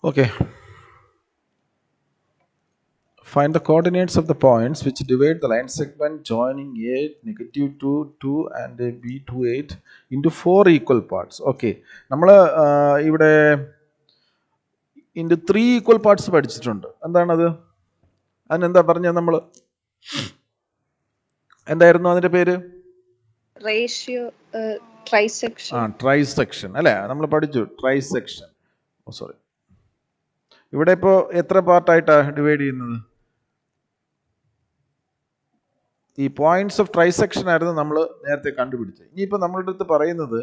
Okay. Find the coordinates of the points which divide the line segment joining A -2, 2 and B 2, 8 into 4 equal parts. Okay. നമ്മൾ ഇവിടെ into 3 equal parts പഠിച്ചിട്ടുണ്ട്. എന്താണത്? അതിനെന്താ പറഞ്ഞത് നമ്മൾ? എന്തായിരുന്നു അതിന്റെ പേര്? Ratio trisection. ട്രൈസെക്ഷൻ അല്ലേ? നമ്മൾ പഠിച്ചു ട്രൈസെക്ഷൻ. സോറി. ഇവിടെ ഇപ്പോൾ എത്ര പാർട്ടായിട്ടാണ് ഡിവൈഡ് ചെയ്യുന്നത്? ഈ പോയിന്റ്സ് ഓഫ് ട്രൈസെക്ഷൻ ആയിരുന്നു നമ്മൾ നേരത്തെ കണ്ടുപിടിച്ചത്. ഇനിയിപ്പോൾ നമ്മളുടെ അടുത്ത് പറയുന്നത്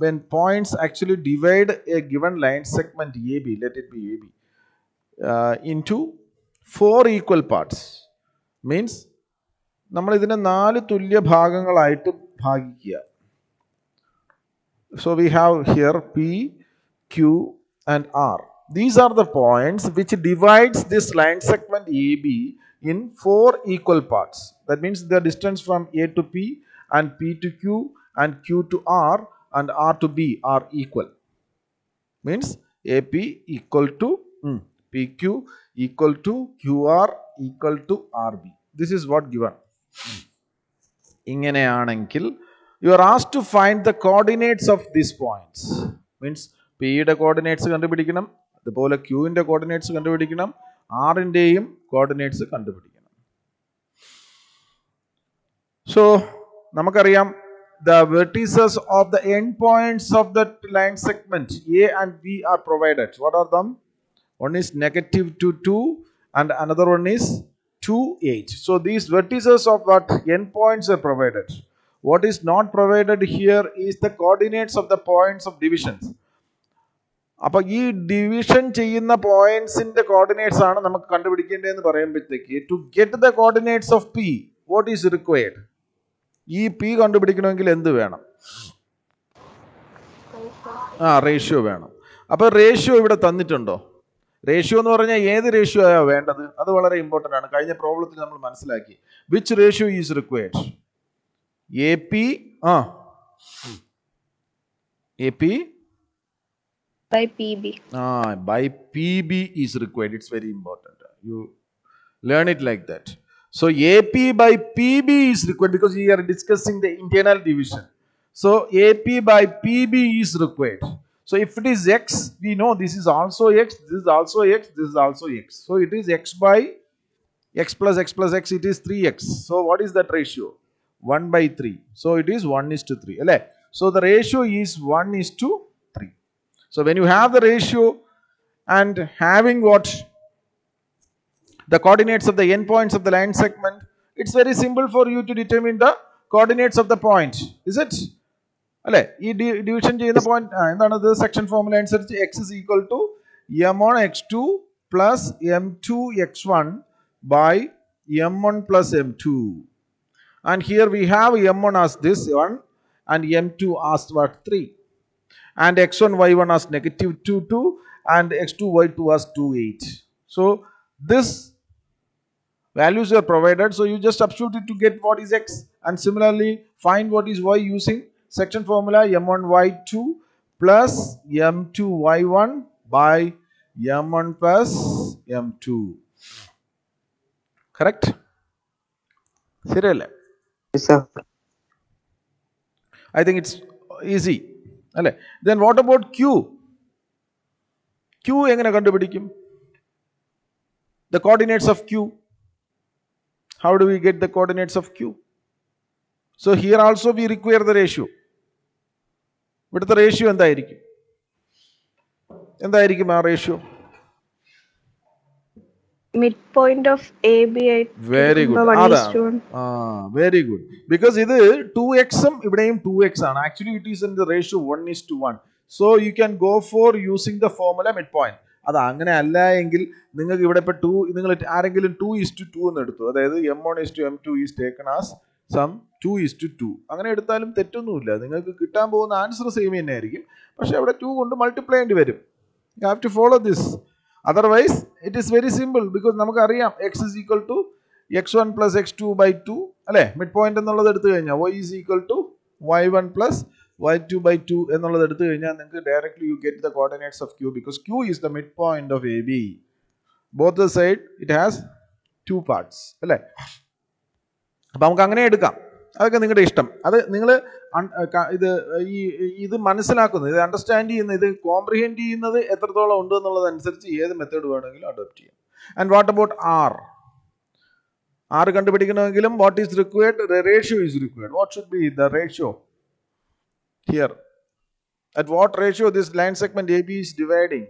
when points actually divide a given line segment AB, let it be AB, into 4 equal parts, means നമ്മൾ ഇതിനെ 4 തുല്യ ഭാഗങ്ങളായിട്ട് ഭാഗിക്കുക. So we have here P, Q and R. These are the points which divides this line segment AB in 4 equal parts. That means the distance from A to P and P to Q and Q to R and R to B are equal. Means AP equal to PQ equal to QR equal to RB. This is what given. ഇങ്ങനെയാണെങ്കിൽ you are asked to find the coordinates of these points. Means P യുടെ coordinates കണ്ടുപിടിക്കണം, അതുപോലെ Q ന്റെ coordinates കണ്ടുപിടിക്കണം, R ന്റെയും coordinates കണ്ടുപിടിക്കണം. So നമുക്കറിയാം the vertices of the endpoints of the line segment A and B are provided. What are them? One is -2, 2 and another one is 2, 8. So these vertices of what endpoints are provided. What is not provided here is the coordinates of the points of divisions. അപ്പോൾ ഈ division ചെയ്യുന്ന പോയിന്റ്സിന്റെ coordinates ആണ് നമുക്ക് കണ്ടുപിടിക്കേണ്ടതെന്ന് പറയുമ്പോഴത്തേക്ക് to get the coordinates of P what is required? ഈ P കണ്ടുപിടിക്കണമെങ്കിൽ എന്ത് വേണം? റേഷ്യോ വേണം. അപ്പോൾ റേഷ്യോ ഇവിടെ തന്നിട്ടുണ്ടോ? റേഷ്യോ എന്ന് പറഞ്ഞാൽ ഏത് റേഷ്യോ ആണ് വേണ്ടത്? അത് വളരെ ഇമ്പോർട്ടൻ്റ് ആണ്. കഴിഞ്ഞ പ്രോബ്ലത്തിൽ നമ്മൾ മനസ്സിലാക്കി. Which ratio is required? AP by PB. By PB is required. It's very important. You learn it like that. So AP by PB is required because we are discussing the internal division. So AP by PB is required. So if it is X, we know this is also X, this is also X, this is also X. So it is X by X plus X plus X, it is 3X. So what is that ratio? 1 by 3. So it is 1:3. So the ratio is 1:3. So when you have the ratio and having what? The coordinates of the endpoints of the line segment, it's very simple for you to determine the coordinates of the point. Is it? ഈ division ചെയ്യുന്ന point എന്താണ്? Section formula അനുസരിച്ച് x is equal to m1 x2 plus m2 x1 by m1 plus m2. And here we have m1 as this one and m2 as what? 3. And x1 y1 as -2, 2 and x2 y2 as 2, 8. So this values are provided, so you just substitute it to get what is x, and similarly find what is y using section formula m1 y2 plus m2 y1 by m1 plus m2. Correct? ശരിയല്ലേ? Yes, sir. I think it's easy. Then what about Q? Q എങ്ങനെ കണ്ടുപിടിക്കും? The coordinates of Q. How do we get the coordinates of Q? So here also we require the ratio. ഇവിടുത്തെ ratio എന്തായിരിക്കും? ആ ratio? Midpoint of AB. Very good. Very good. Because ഇത് 2x ഉം ഇവിടെയും 2x ആണ്. Actually it is in the ratio 1:1. So you can go for using the formula midpoint. അത് അങ്ങനെ അല്ല എങ്കിൽ നിങ്ങൾക്ക് ഇവിടെ ഇപ്പോൾ 2, നിങ്ങൾ ആരെങ്കിലും 2:2 എന്ന് എടുത്തു, അതായത് m1:m2 is taken as some 2:2. അങ്ങനെ എടുത്താലും തെറ്റൊന്നുമില്ല. നിങ്ങൾക്ക് കിട്ടാൻ പോകുന്ന ആൻസർ സെയിം തന്നെ ആയിരിക്കും, പക്ഷെ അവിടെ 2 കൊണ്ട് മൾട്ടിപ്ലൈ ചെയ്യേണ്ടി വരും. You have to follow this. Otherwise it is very simple because നമുക്കറിയാം x is equal to x1 plus x2 by 2 അല്ലേ? മിഡ് പോയിന്റ് എന്നുള്ളത് എടുത്തു കഴിഞ്ഞാൽ y is equal to y1 plus y2 by 2 എന്നുള്ളത് എടുത്തു കഴിഞ്ഞാൽ നിങ്ങൾക്ക് directly U get the coordinates of Q because Q is the midpoint of AB. Both the side it has 2 parts അല്ലേ? അപ്പം നമുക്ക് അങ്ങനെ എടുക്കാം. അതൊക്കെ നിങ്ങളുടെ ഇഷ്ടം. അത് നിങ്ങൾ ഇത് മനസ്സിലാക്കുന്നത്, ഇത് അണ്ടർസ്റ്റാൻഡ് ചെയ്യുന്നത്, ഇത് കോംപ്രിഹെൻഡ് ചെയ്യുന്നത് എത്രത്തോളം ഉണ്ട് എന്നുള്ളതനുസരിച്ച് ഏത് മെത്തേഡ് വേണമെങ്കിലും അഡോപ്റ്റ് ചെയ്യാം. And what about R? R കണ്ടുപിടിക്കണമെങ്കിലും what is required? Ratio is required. What should be the ratio here? At what ratio this line segment AB is dividing?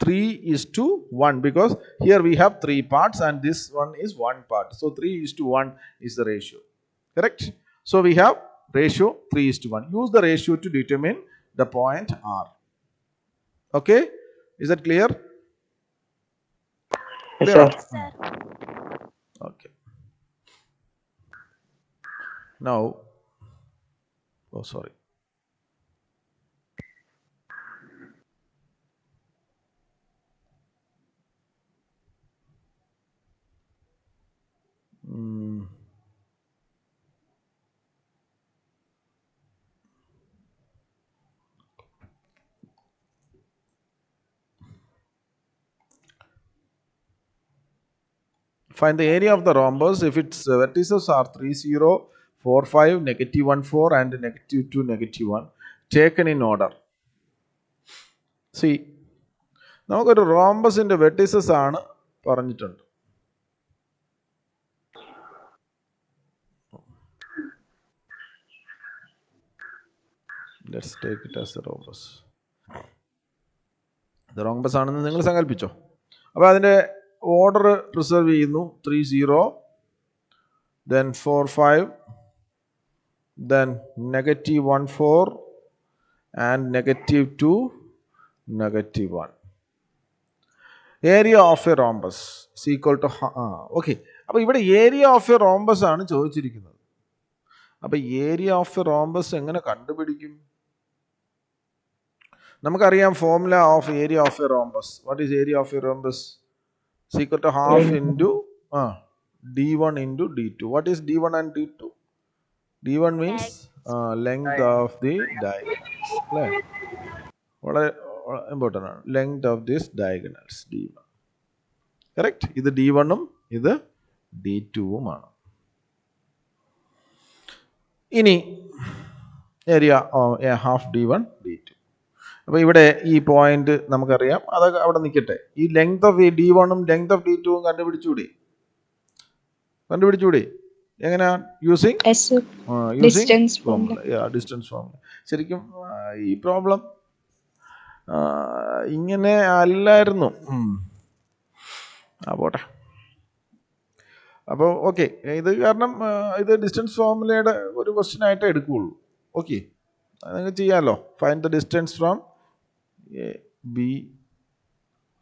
3:1 because here we have 3 parts and this one is 1 part. So 3:1 is the ratio. Correct? So we have ratio 3:1. Use the ratio to determine the point R. Okay? Is that clear? Yes, sir. Okay. Now, oh sorry. Find the area of the rhombus if its vertices are 3, 0, 4, 5, -1, 4 and -2, -1 taken in order. See, നമുക്കൊരു റോംബസിന്റെ vertices ആണ് പറഞ്ഞിട്ടുണ്ട്. Let's take it as the rhombus. ഇത് rhombus ആണെന്ന് നിങ്ങൾ സങ്കല്പിച്ചോ. അപ്പോൾ അതിൻ്റെ order preserve ചെയ്യുന്നു. 3, 0, then 4, 5, then -1, 4 and -2, -1. Area of a rhombus is equal to okay. അപ്പോൾ ഇവിടെ ഏരിയ ഓഫ് എ റോംബസ് ആണ് ചോദിച്ചിരിക്കുന്നത്. അപ്പോൾ ഏരിയ ഓഫ് എ റോംബസ് എങ്ങനെ കണ്ടുപിടിക്കും? നമുക്കറിയാം formula of area of A rhombus. What is area of A rhombus? is equal to half into d1 into d2. What is d1 and d2? d1 means length of the diagonals. വളരെ important ആണ്. Length of this diagonals d1. Correct? ഇത് d1 ഉം ഇത് d2ഉമാണ്. ഇനി area half d1 d2. അപ്പോൾ ഇവിടെ ഈ point നമുക്കറിയാം, അതൊക്കെ അവിടെ നിൽക്കട്ടെ. ഈ ലെങ്ത് ഓഫ് d1 ഉം ലെങ്ത് ഓഫ് d2 ഉം കണ്ടുപിടിച്ചൂടെ? എങ്ങനെയാ? Using distance formula. Distance formula. ശരിക്കും ഈ പ്രോബ്ലം ഇങ്ങനെ അല്ലായിരുന്നു. പോട്ടെ. അപ്പോൾ ഓക്കെ, ഇത് കാരണം ഇത് ഡിസ്റ്റൻസ് ഫോർമുലയുടെ ഒരു ക്വസ്റ്റ്യൻ ആയിട്ടേ എടുക്കുകയുള്ളൂ. ഓക്കെ, നിങ്ങൾക്ക് ചെയ്യാമല്ലോ. Find the distance from A B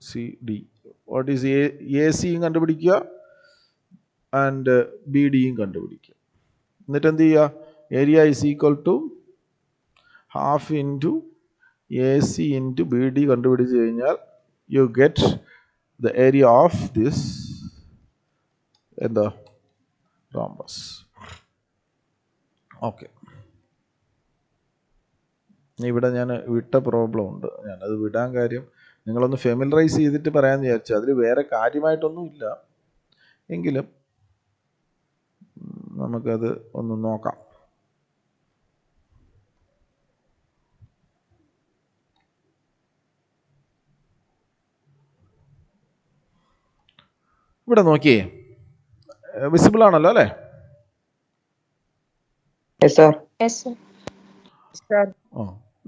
C D. What is A സിയും കണ്ടുപിടിക്കുക ആൻഡ് ബി ഡിയും കണ്ടുപിടിക്കുക. എന്നിട്ട് എന്ത് ചെയ്യുക? Area is equal to half into A C into B D കണ്ടുപിടിച്ച് കഴിഞ്ഞാൽ you get the area of this എന്താ റോംബസ്. ഓക്കെ, ഇവിടെ ഞാൻ വിട്ട പ്രോബ്ലം ഉണ്ട്. ഞാനത് വിടാൻ കാര്യം നിങ്ങളൊന്ന് ഫെമിലറൈസ് ചെയ്തിട്ട് പറയാമെന്ന് വിചാരിച്ചു. അതിൽ വേറെ കാര്യമായിട്ടൊന്നും ഇല്ല, എങ്കിലും നമുക്കത് ഒന്ന് നോക്കാം. ഇവിടെ നോക്കിയേ, വിസിബിൾ ആണല്ലോ അല്ലേ?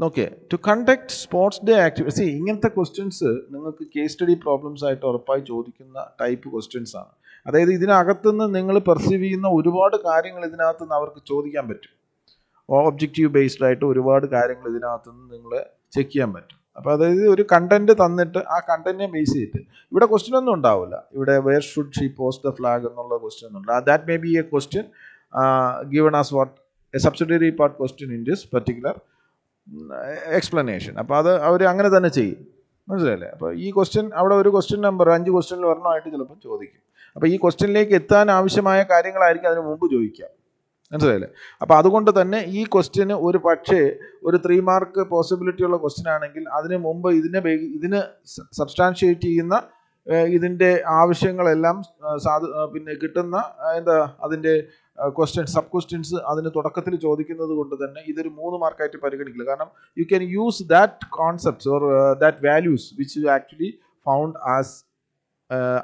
Okay. To conduct sports day activity. ഇങ്ങനത്തെ ക്വസ്റ്റ്യൻസ് നിങ്ങൾക്ക് കേസ് സ്റ്റഡി പ്രോബ്ലംസ് ആയിട്ട് ഉറപ്പായി ചോദിക്കുന്ന ടൈപ്പ് ക്വസ്റ്റ്യൻസ് ആണ്. അതായത് ഇതിനകത്തുനിന്ന് നിങ്ങൾ പെർസീവ് ചെയ്യുന്ന ഒരുപാട് കാര്യങ്ങൾ ഇതിനകത്തുനിന്ന് അവർക്ക് ചോദിക്കാൻ പറ്റും. ഒബ്ജക്റ്റീവ് ബേസ്ഡ് ആയിട്ട് ഒരുപാട് കാര്യങ്ങൾ ഇതിനകത്തുനിന്ന് നിങ്ങൾ ചെക്ക് ചെയ്യാൻ പറ്റും. അപ്പോൾ അതായത് ഒരു കണ്ടന്റ് തന്നിട്ട് ആ കണ്ടന്റിനെ ബേസ് ചെയ്തിട്ട് ഇവിടെ ക്വസ്റ്റ്യൻ ഒന്നും ഉണ്ടാവില്ല. ഇവിടെ where should she post the flag എന്നുള്ള ക്വസ്റ്റ്യൻ ഒന്നും ഉണ്ടാവില്ല. That may be a question given as what a subsidiary part question in this particular explanation. അപ്പോൾ അത് അവർ അങ്ങനെ തന്നെ ചെയ്യും. മനസ്സിലായില്ലേ? അപ്പോൾ ഈ ക്വസ്റ്റ്യൻ അവിടെ ഒരു ക്വസ്റ്റ്യൻ നമ്പർ 5 ക്വസ്റ്റ്യനിൽ ഒരെണ്ണമായിട്ട് ചിലപ്പോൾ ചോദിക്കും. അപ്പോൾ ഈ ക്വസ്റ്റ്യനിലേക്ക് എത്താൻ ആവശ്യമായ കാര്യങ്ങളായിരിക്കും അതിന് മുമ്പ് ചോദിക്കുക. മനസ്സിലായില്ലേ? അപ്പോൾ അതുകൊണ്ട് തന്നെ ഈ ക്വസ്റ്റ്യന് ഒരു പക്ഷേ ഒരു 3 മാർക്ക് പോസിബിലിറ്റി ഉള്ള ക്വസ്റ്റ്യൻ ആണെങ്കിൽ അതിന് മുമ്പ് ഇതിന് സബ്സ്റ്റാൻഷിയേറ്റ് ചെയ്യുന്ന ഇതിൻ്റെ ആവശ്യങ്ങളെല്ലാം പിന്നെ കിട്ടുന്ന എന്താ അതിൻ്റെ സബ് ക്വസ്റ്റ്യൻസ് അതിന് തുടക്കത്തിൽ ചോദിക്കുന്നത് കൊണ്ട് തന്നെ ഇതൊരു 3 മാർക്കായിട്ട് പരിഗണിക്കില്ല. കാരണം you can use that concepts or that values which you actually found as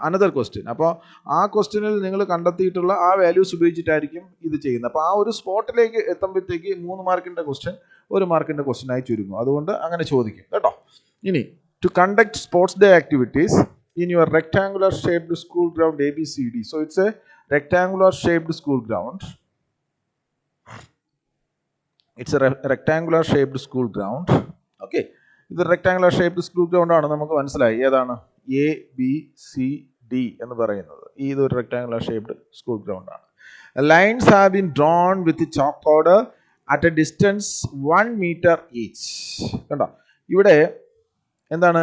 another question. അപ്പോൾ ആ ക്വസ്റ്റ്യനിൽ നിങ്ങൾ കണ്ടെത്തിയിട്ടുള്ള ആ വാല്യൂസ് ഉപയോഗിച്ചിട്ടായിരിക്കും ഇത് ചെയ്യുന്നത്. അപ്പോൾ ആ ഒരു സ്പോട്ടിലേക്ക് എത്തുമ്പോഴത്തേക്ക് 3 മാർക്കിൻ്റെ ക്വസ്റ്റ്യൻ 1 മാർക്കിൻ്റെ ക്വസ്റ്റ്യൻ ആയി ചുരുങ്ങും. അതുകൊണ്ട് അങ്ങനെ ചോദിക്കും കേട്ടോ. ഇനി to conduct sports day activities in your rectangular shaped school ground ABCD. So it's a rectangular shaped school ground. It's a rectangular shaped school ground. Okay. ഇത് rectangular shaped school ground ആണ്. നമുക്ക് മനസ്സിലായി ഏതാണ് ABCD എന്ന് പറയുന്നത്. ഇതൊരു rectangular shaped school ground ആണ്. Lines have been drawn with chalk powder at a distance 1 meter each. കണ്ടോ ഇവിടെ എന്താണ്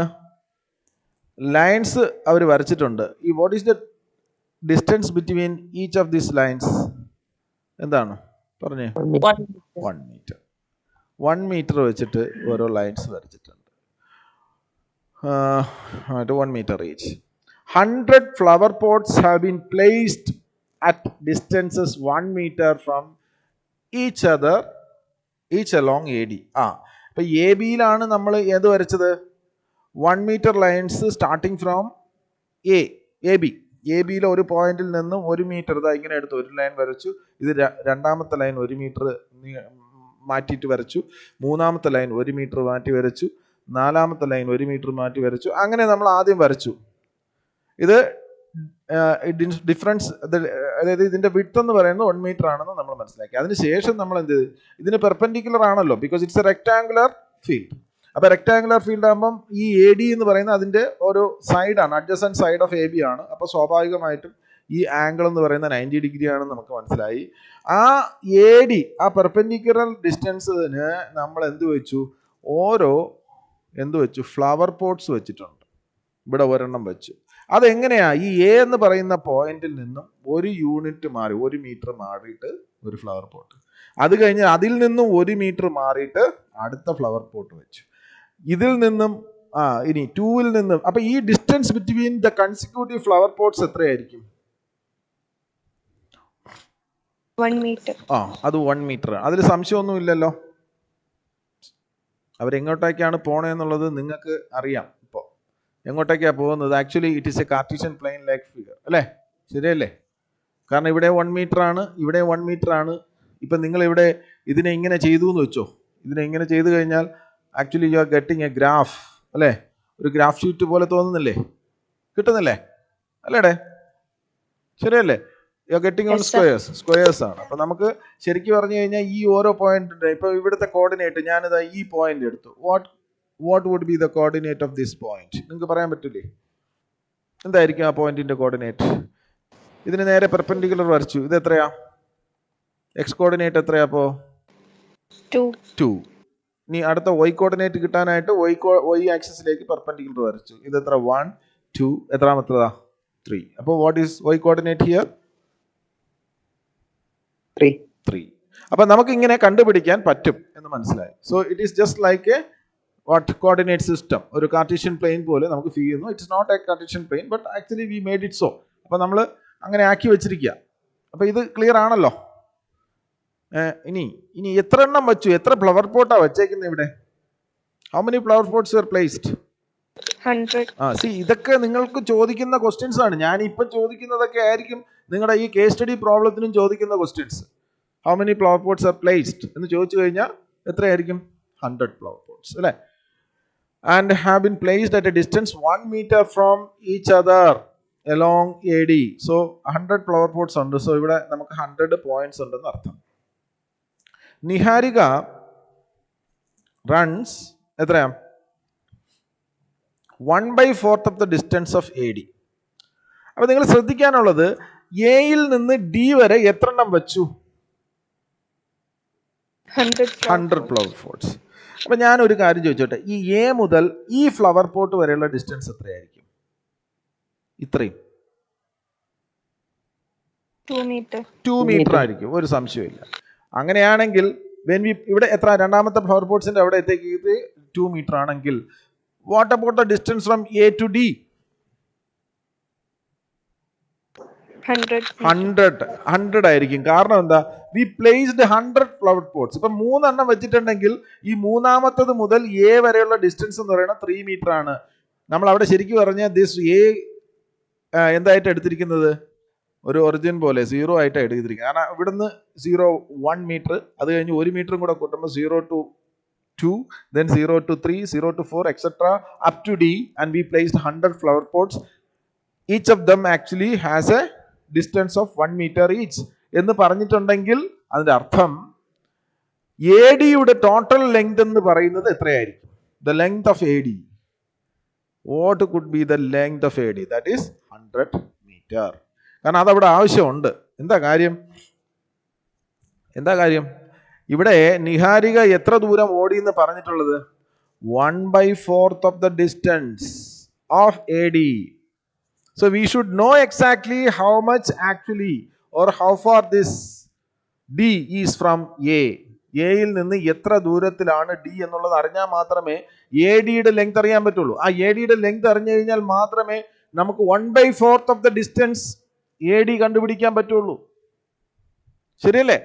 ലൈൻസ് അവർ വരച്ചിട്ടുണ്ട്. ഈ what is the distance between each of these lines എന്താണ് പറഞ്ഞേ? 1 മീറ്റർ. 1 മീറ്റർ വെച്ചിട്ട് ഓരോ ലൈൻസ് വരച്ചിട്ടുണ്ട്. 1 meter each. 100 flower pots have been placed at distances 1 meter from each other, each along AD. അപ്പൊ ABയിലാണ് നമ്മൾ ഏത് വരച്ചത്? 1 meter ലൈൻസ് സ്റ്റാർട്ടിങ് ഫ്രോം എബിയിൽ ഒരു പോയിന്റിൽ നിന്നും 1 മീറ്റർ ഇങ്ങനെ എടുത്ത് ഒരു ലൈൻ വരച്ചു. ഇത് രണ്ടാമത്തെ ലൈൻ 1 മീറ്റർ മാറ്റിയിട്ട് വരച്ചു. മൂന്നാമത്തെ ലൈൻ 1 മീറ്റർ മാറ്റി വരച്ചു. നാലാമത്തെ ലൈൻ 1 മീറ്റർ മാറ്റി വരച്ചു. അങ്ങനെ നമ്മൾ ആദ്യം വരച്ചു. ഇത് ഡിഫറൻസ്, അതായത് ഇതിന്റെ വിഡ്ത്ത് എന്ന് പറയുന്നത് 1 മീറ്റർ ആണെന്ന് നമ്മൾ മനസ്സിലാക്കി. അതിനുശേഷം നമ്മൾ എന്ത് ചെയ്തു? ഇതിന് പെർപെൻഡിക്കുലർ ആണല്ലോ, because it's A rectangular field. അപ്പോൾ റെക്ടാങ്കുലർ ഫീൽഡ് ആകുമ്പം ഈ AD എന്ന് പറയുന്നത് അതിൻ്റെ ഒരു സൈഡാണ്, അഡ്ജസൻറ്റ് സൈഡ് ഓഫ് AB ആണ്. അപ്പോൾ സ്വാഭാവികമായിട്ടും ഈ ആംഗിൾ എന്ന് പറയുന്നത് 90 ഡിഗ്രി ആണെന്ന് നമുക്ക് മനസ്സിലായി. ആ AD ആ പെർപെൻഡിക്കുലർ ഡിസ്റ്റൻസിന് നമ്മൾ എന്ത് വെച്ചു? ഫ്ലവർ പോട്ട്സ് വെച്ചിട്ടുണ്ട്. ഇവിടെ ഒരെണ്ണം വെച്ചു. അതെങ്ങനെയാ? ഈ A എന്ന് പറയുന്ന പോയിന്റിൽ നിന്നും 1 യൂണിറ്റ് മാറി 1 മീറ്റർ മാറിയിട്ട് ഒരു ഫ്ലവർ പോട്ട്, അത് കഴിഞ്ഞ് അതിൽ നിന്നും 1 മീറ്റർ മാറിയിട്ട് അടുത്ത ഫ്ലവർ പോട്ട് വെച്ചു. ഇതിൽ നിന്നും ഇനി 2ൽ നിന്നും, അപ്പൊ ഈ distance between the consecutive flower pots എത്രയായിരിക്കും? 1 meter. അത് 1 മീറ്റർ. അതിൽ സംശയമൊന്നും ഇല്ലല്ലോ. അവരെങ്ങോട്ടേക്കാണ് പോണേന്നുള്ളത് നിങ്ങൾക്ക് അറിയാം. ഇപ്പോൾ എങ്ങോട്ടേക്കാണ് പോകുന്നത്? Actually it is a Cartesian plane like figure അല്ലേ? ശരിയല്ലേ? കാരണം ഇവിടെ 1 മീറ്റർ ആണ്, ഇവിടെ 1 മീറ്റർ ആണ്. ഇപ്പം നിങ്ങൾ ഇവിടെ ഇതിനെ ഇങ്ങനെ ചെയ്തു എന്ന് വെച്ചോ. ഇതിനെ ഇങ്ങനെ ചെയ്തു കഴിഞ്ഞാൽ actually you are getting A graph അല്ലേ? ഒരു ഗ്രാഫ് ഷീറ്റ് പോലെ തോന്നുന്നില്ലേ? കിട്ടുന്നില്ലേ? അല്ലേടെ? ശരിയല്ലേ? You are getting on squares ആണ്. അപ്പം നമുക്ക് ശരിക്കും പറഞ്ഞു കഴിഞ്ഞാൽ ഈ ഓരോ പോയിന്റ്, ഇപ്പോൾ ഇവിടുത്തെ കോർഡിനേറ്റ് ഞാനിതാ ഈ പോയിന്റ് എടുത്തു. What would be the coordinate of this point? നിങ്ങൾക്ക് പറയാൻ പറ്റില്ലേ? എന്തായിരിക്കും ആ പോയിന്റിന്റെ കോർഡിനേറ്റ്? ഇതിന് നേരെ പെർപെൻഡിക്കുലർ വരച്ചു. ഇത് എത്രയാ? എക്സ് കോർഡിനേറ്റ് എത്രയാ? അപ്പോൾ 2. ഇനി അടുത്ത y കോർഡിനേറ്റ് കിട്ടാനായിട്ട് y ആക്സിസിലേക്ക് പെർപെൻഡിക്കുലർ വരച്ചു. ഇത് എത്ര? 1 2. എത്രാമത്തതാ? 3. അപ്പോൾ what is y coordinate here? 3. അപ്പൊ നമുക്ക് ഇങ്ങനെ കണ്ടുപിടിക്കാൻ പറ്റും എന്ന് മനസ്സിലായി. So it is just like a coordinate system. ഒരു കാർട്ടീഷ്യൻ പ്ലെയിൻ പോലെ നമുക്ക് ഫീൽ ചെയ്യുന്നു. It's not a Cartesian plane, but actually we made it so. അപ്പൊ നമ്മൾ അങ്ങനെ ആക്കി വെച്ചിരിക്കുക. അപ്പൊ ഇത് ക്ലിയർ ആണല്ലോ? ഇനി എത്ര എണ്ണം വെച്ചു? എത്ര ഫ്ലവർ പോട്ടാ വെച്ചേക്കുന്നത് ഇവിടെ? How many flower pots were placed? 100. ഇതൊക്കെ നിങ്ങൾക്ക് ചോദിക്കുന്ന ക്വസ്റ്റ്യൻസ് ആണ്. ഞാൻ ഇപ്പം ചോദിക്കുന്നതൊക്കെ ആയിരിക്കും നിങ്ങളുടെ ഈ കേസ് സ്റ്റഡി പ്രോബ്ലത്തിനും ചോദിക്കുന്ന questions. How many flower pots are placed എന്ന് ചോദിച്ചു കഴിഞ്ഞാൽ എത്രയായിരിക്കും? 100 ഫ്ലവർ പോട്ട്സ് അല്ലേ? And have been placed at a distance 1 metre from each other along AD. So 100 flower pots ഉണ്ട്. സോ ഇവിടെ നമുക്ക് 100 പോയിന്റ്സ് ഉണ്ടെന്ന് അർത്ഥം. നിഹാരിക റൺസ് എത്രയാ? 1/4 of the distance of AD. അപ്പൊ നിങ്ങൾ ശ്രദ്ധിക്കാനുള്ളത് എയിൽ നിന്ന് D വരെ എത്ര എണ്ണം വെച്ചു? 100 ഫ്ലവർ പോട്ട്സ്. അപ്പം ഞാനൊരു കാര്യം ചോദിച്ചോട്ടെ, ഈ എ മുതൽ ഈ ഫ്ലവർ പോട്ട് വരെയുള്ള ഡിസ്റ്റൻസ് എത്രയായിരിക്കും? ഇത്രയും 2 മീറ്റർ ആയിരിക്കും, ഒരു സംശയമില്ല. അങ്ങനെയാണെങ്കിൽ ഇവിടെ എത്ര, രണ്ടാമത്തെ ഫ്ലവർ പോട്ട്സിന്റെ അവിടെ എത്തിയത് 2 മീറ്റർ ആണെങ്കിൽ what about the distance from A to D? 100 ആയിരിക്കും. കാരണം എന്താ, വി പ്ലേസ്ഡ് 100 ഫ്ലവർ പോട്ട്സ്. ഇപ്പൊ 3 എണ്ണം വെച്ചിട്ടുണ്ടെങ്കിൽ ഈ മൂന്നാമത്തത് മുതൽ എ വരെയുള്ള ഡിസ്റ്റൻസ് എന്ന് പറയുന്നത് 3 മീറ്റർ ആണ്. നമ്മൾ അവിടെ ശരിക്കും പറഞ്ഞാൽ ദിസ് എ എന്തായിട്ട് എടുത്തിരിക്കുന്നത്, ഒരു ഒറിജിൻ പോലെ 0 ആയിട്ട് എടുത്തിരിക്കുന്നത്. കാരണം ഇവിടുന്ന് 0 1 മീറ്റർ, അത് കഴിഞ്ഞ് 1 മീറ്ററും കൂടെ കൂട്ടുമ്പോൾ 0 to 2, then 0 to 3, 0 to 4, etc. up to D, and we placed 100 flower pots. Each of them actually has a distance of 1 meter each. എന്ന് പറഞ്ഞിട്ടുണ്ടെങ്കിൽ അതിന്റെ അർത്ഥം എ ഡിയുടെ ടോട്ടൽ ലെങ്ത് എന്ന് പറയുന്നത് എത്രയായിരിക്കും? The length of A D, what could be the length of A D? That is 100 metre. കാരണം അതവിടെ ആവശ്യമുണ്ട്. എന്താ കാര്യം? ഇവിടെ നിഹാരിക എത്ര ദൂരം ഓടി എന്ന് പറഞ്ഞിട്ടുള്ളത്? 1/4 of the distance of AD. So we should know exactly how much actually or how far this D is from A. എയിൽ നിന്ന് എത്ര ദൂരത്തിലാണ് ഡി എന്നുള്ളത് അറിഞ്ഞാൽ മാത്രമേ എ ഡിയുടെ ലെങ്ത് അറിയാൻ പറ്റുള്ളൂ. ആ എ ഡിയുടെ ലെങ്ത് അറിഞ്ഞു കഴിഞ്ഞാൽ മാത്രമേ നമുക്ക് 1/4 of the distance A D കണ്ടുപിടിക്കാൻ പറ്റുള്ളൂ. ശരിയല്ലേ?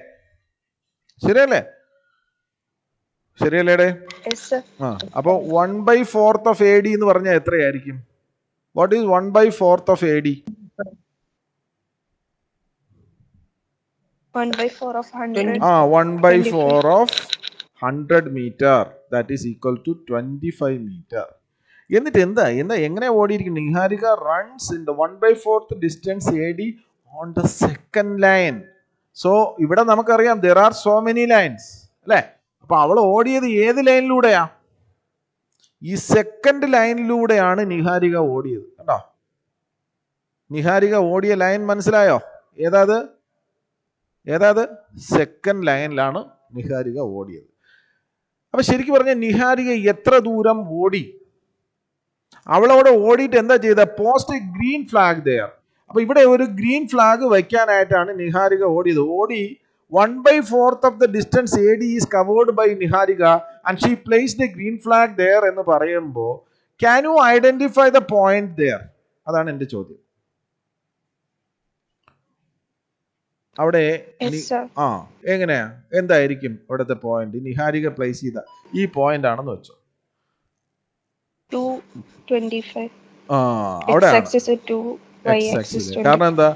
അപ്പൊ 1/4 of AD എന്ന് പറഞ്ഞാൽ എത്രയായിരിക്കും? What is 1/4 of AD? 1/4 of 100. 1/4 of 100 meter. That is equal to 25 meter. എന്നിട്ട് എങ്ങനെ ഓടിയിരിക്കും? Niharika runs in the 1/4 distance AD on the second line. So ഇവിടെ നമുക്കറിയാം there are so many lines, അല്ലേ? അപ്പൊ അവൾ ഓടിയത് ഏത് ലൈനിലൂടെയാ? ഈ സെക്കൻഡ് ലൈനിലൂടെയാണ് നിഹാരിക ഓടിയത്. കണ്ടോ? നിഹാരിക ഓടിയ ലൈൻ മനസ്സിലായോ? ഏതാത്? സെക്കൻഡ് ലൈനിലാണ് നിഹാരിക ഓടിയത്. അപ്പൊ ശരിക്കും പറഞ്ഞാൽ നിഹാരിക എത്ര ദൂരം ഓടി? അവളവിടെ ഓടിയിട്ട് എന്താ ചെയ്ത? Post a green flag there. അപ്പൊ ഇവിടെ ഒരു ഗ്രീൻ ഫ്ലാഗ് വയ്ക്കാനായിട്ടാണ് നിഹാരിക ഓടിയത്. 1/4 of the distance AD is covered by Niharika and she placed a green flag there എന്ന് പറയുമ്പോൾ can you identify the point there? അതാണ് എൻ്റെ ചോദ്യം. അവിടെ എങ്ങനെയാ, എന്തായിരിക്കും അവിടുത്തെ പോയിന്റ്? നിഹാരിക പ്ലേസ് ചെയ്ത ഈ പോയിന്റ് ആണെന്ന് വെച്ചോ. 225. കാരണം എന്താ,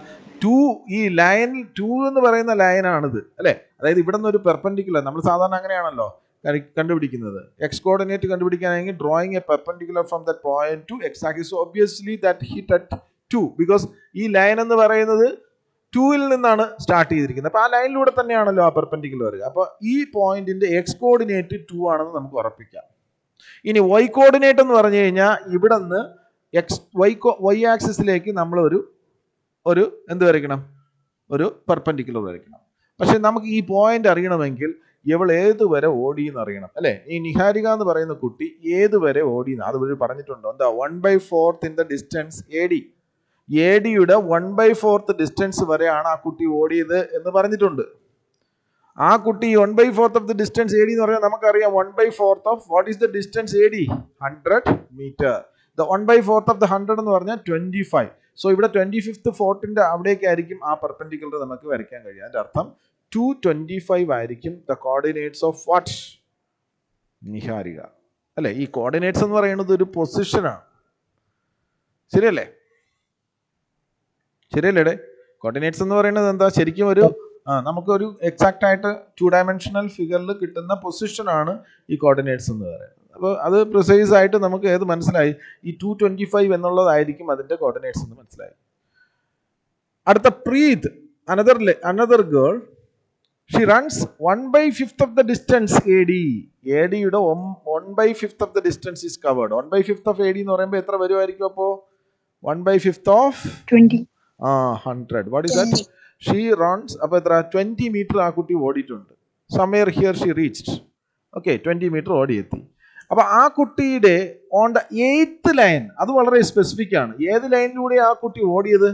2 ഈ ലൈൻ 2 എന്ന് പറയുന്ന ലൈനാണിത്, അല്ലെ? അതായത് ഇവിടെ നിന്ന് ഒരു പെർപെൻഡിക്കുലർ, നമ്മൾ സാധാരണ അങ്ങനെയാണല്ലോ കണ്ടുപിടിക്കുന്നത്. എക്സ് കോർഡിനേറ്റ് കണ്ടുപിടിക്കാനെങ്കിൽ drawing a perpendicular from that point to x axis. So obviously that hit at 2 because ഈ ലൈൻ എന്ന് പറയുന്നത് 2ൽ നിന്നാണ് സ്റ്റാർട്ട് ചെയ്തിരിക്കുന്നത്. അപ്പൊ ആ ലൈനിലൂടെ തന്നെയാണല്ലോ ആ പെർപെൻഡിക്കുലർ വരിക. അപ്പൊ ഈ പോയിന്റിന്റെ എക്സ് കോർഡിനേറ്റ് 2 ആണെന്ന് നമുക്ക് ഉറപ്പിക്കാം. ഇനി വൈ കോർഡിനേറ്റ് എന്ന് പറഞ്ഞു കഴിഞ്ഞാൽ ഇവിടെ നിന്ന് വൈ ആക്സിസിലേക്ക് നമ്മൾ ഒരു എന്ത് വരയ്ക്കണം? ഒരു പെർപെൻഡിക്കുലർ വരയ്ക്കണം. പക്ഷെ നമുക്ക് ഈ പോയിന്റ് അറിയണമെങ്കിൽ ഇവൾ ഏതുവരെ ഓടി എന്ന് അറിയണം, അല്ലെ? ഈ നിഹാരിക എന്ന് പറയുന്ന കുട്ടി ഏതുവരെ ഓടി എന്ന് അതുവരെ പറഞ്ഞിട്ടുണ്ടോ? എന്താ 1/4 in the distance AD. ADയുടെ 1/4 distance വരെയാണ് ആ കുട്ടി ഓടിയത് എന്ന് പറഞ്ഞിട്ടുണ്ട്. ആ കുട്ടി 1/4 of the distance AD എന്ന് പറഞ്ഞാൽ നമുക്കറിയാം 1/4 of what is the distance AD? 100 meter. The 1/4 of the 100 എന്ന് പറഞ്ഞാൽ 25. സോ ഇവിടെ 25th ഫോർട്ടിന്റെ അവിടേക്കായിരിക്കും ആ പെർപെൻഡിക്കുലർ നമുക്ക് വരയ്ക്കാൻ കഴിയും. അതിന്റെ അർത്ഥം 225 ആയിരിക്കും the coordinates of what? Niharika, അല്ലെ? ഈ കോർഡിനേറ്റ്സ് എന്ന് പറയുന്നത് ഒരു പൊസിഷനാണ്. ശരിയല്ലേ? കോർഡിനേറ്റ്സ് എന്ന് പറയുന്നത് എന്താ? ശരിക്കും നമുക്കൊരു എക്സാക്ട് ആയിട്ട് 2 dimensional ഫിഗറിൽ കിട്ടുന്ന പൊസിഷനാണ് ഈ കോർഡിനേറ്റ്സ് എന്ന് പറയുന്നത്. അപ്പോൾ അത് പ്രിസൈസ് ആയിട്ട് നമുക്ക് ഏത് മനസ്സിലായി? ഈ 225 എന്നുള്ളതായിരിക്കും അതിന്റെ കോർഡിനേറ്റ്സ് എന്ന് മനസ്സിലായി. അടുത്ത Preet, another girl, she runs 1/5 of the distance AD. ADയുടെ 1/5 of the distance is covered. 1/5 of AD എന്ന് പറയുമ്പോൾ എത്ര വരുമായിരിക്കും? അപ്പോ 1/5 of 20. 100. What is that? She runs, അപ്പൊ എത്ര? 20 മീറ്റർ ആ കുട്ടി ഓടിയിട്ടുണ്ട്. Somewhere here she reached. Okay 20 metre ഓടിയെത്തി. അപ്പൊ ആ കുട്ടിയുടെ ഓൺ ദ 8th ലൈൻ, അത് വളരെ സ്പെസിഫിക് ആണ്. ഏത് ലൈനിലൂടെ ആ കുട്ടി ഓടിയത്?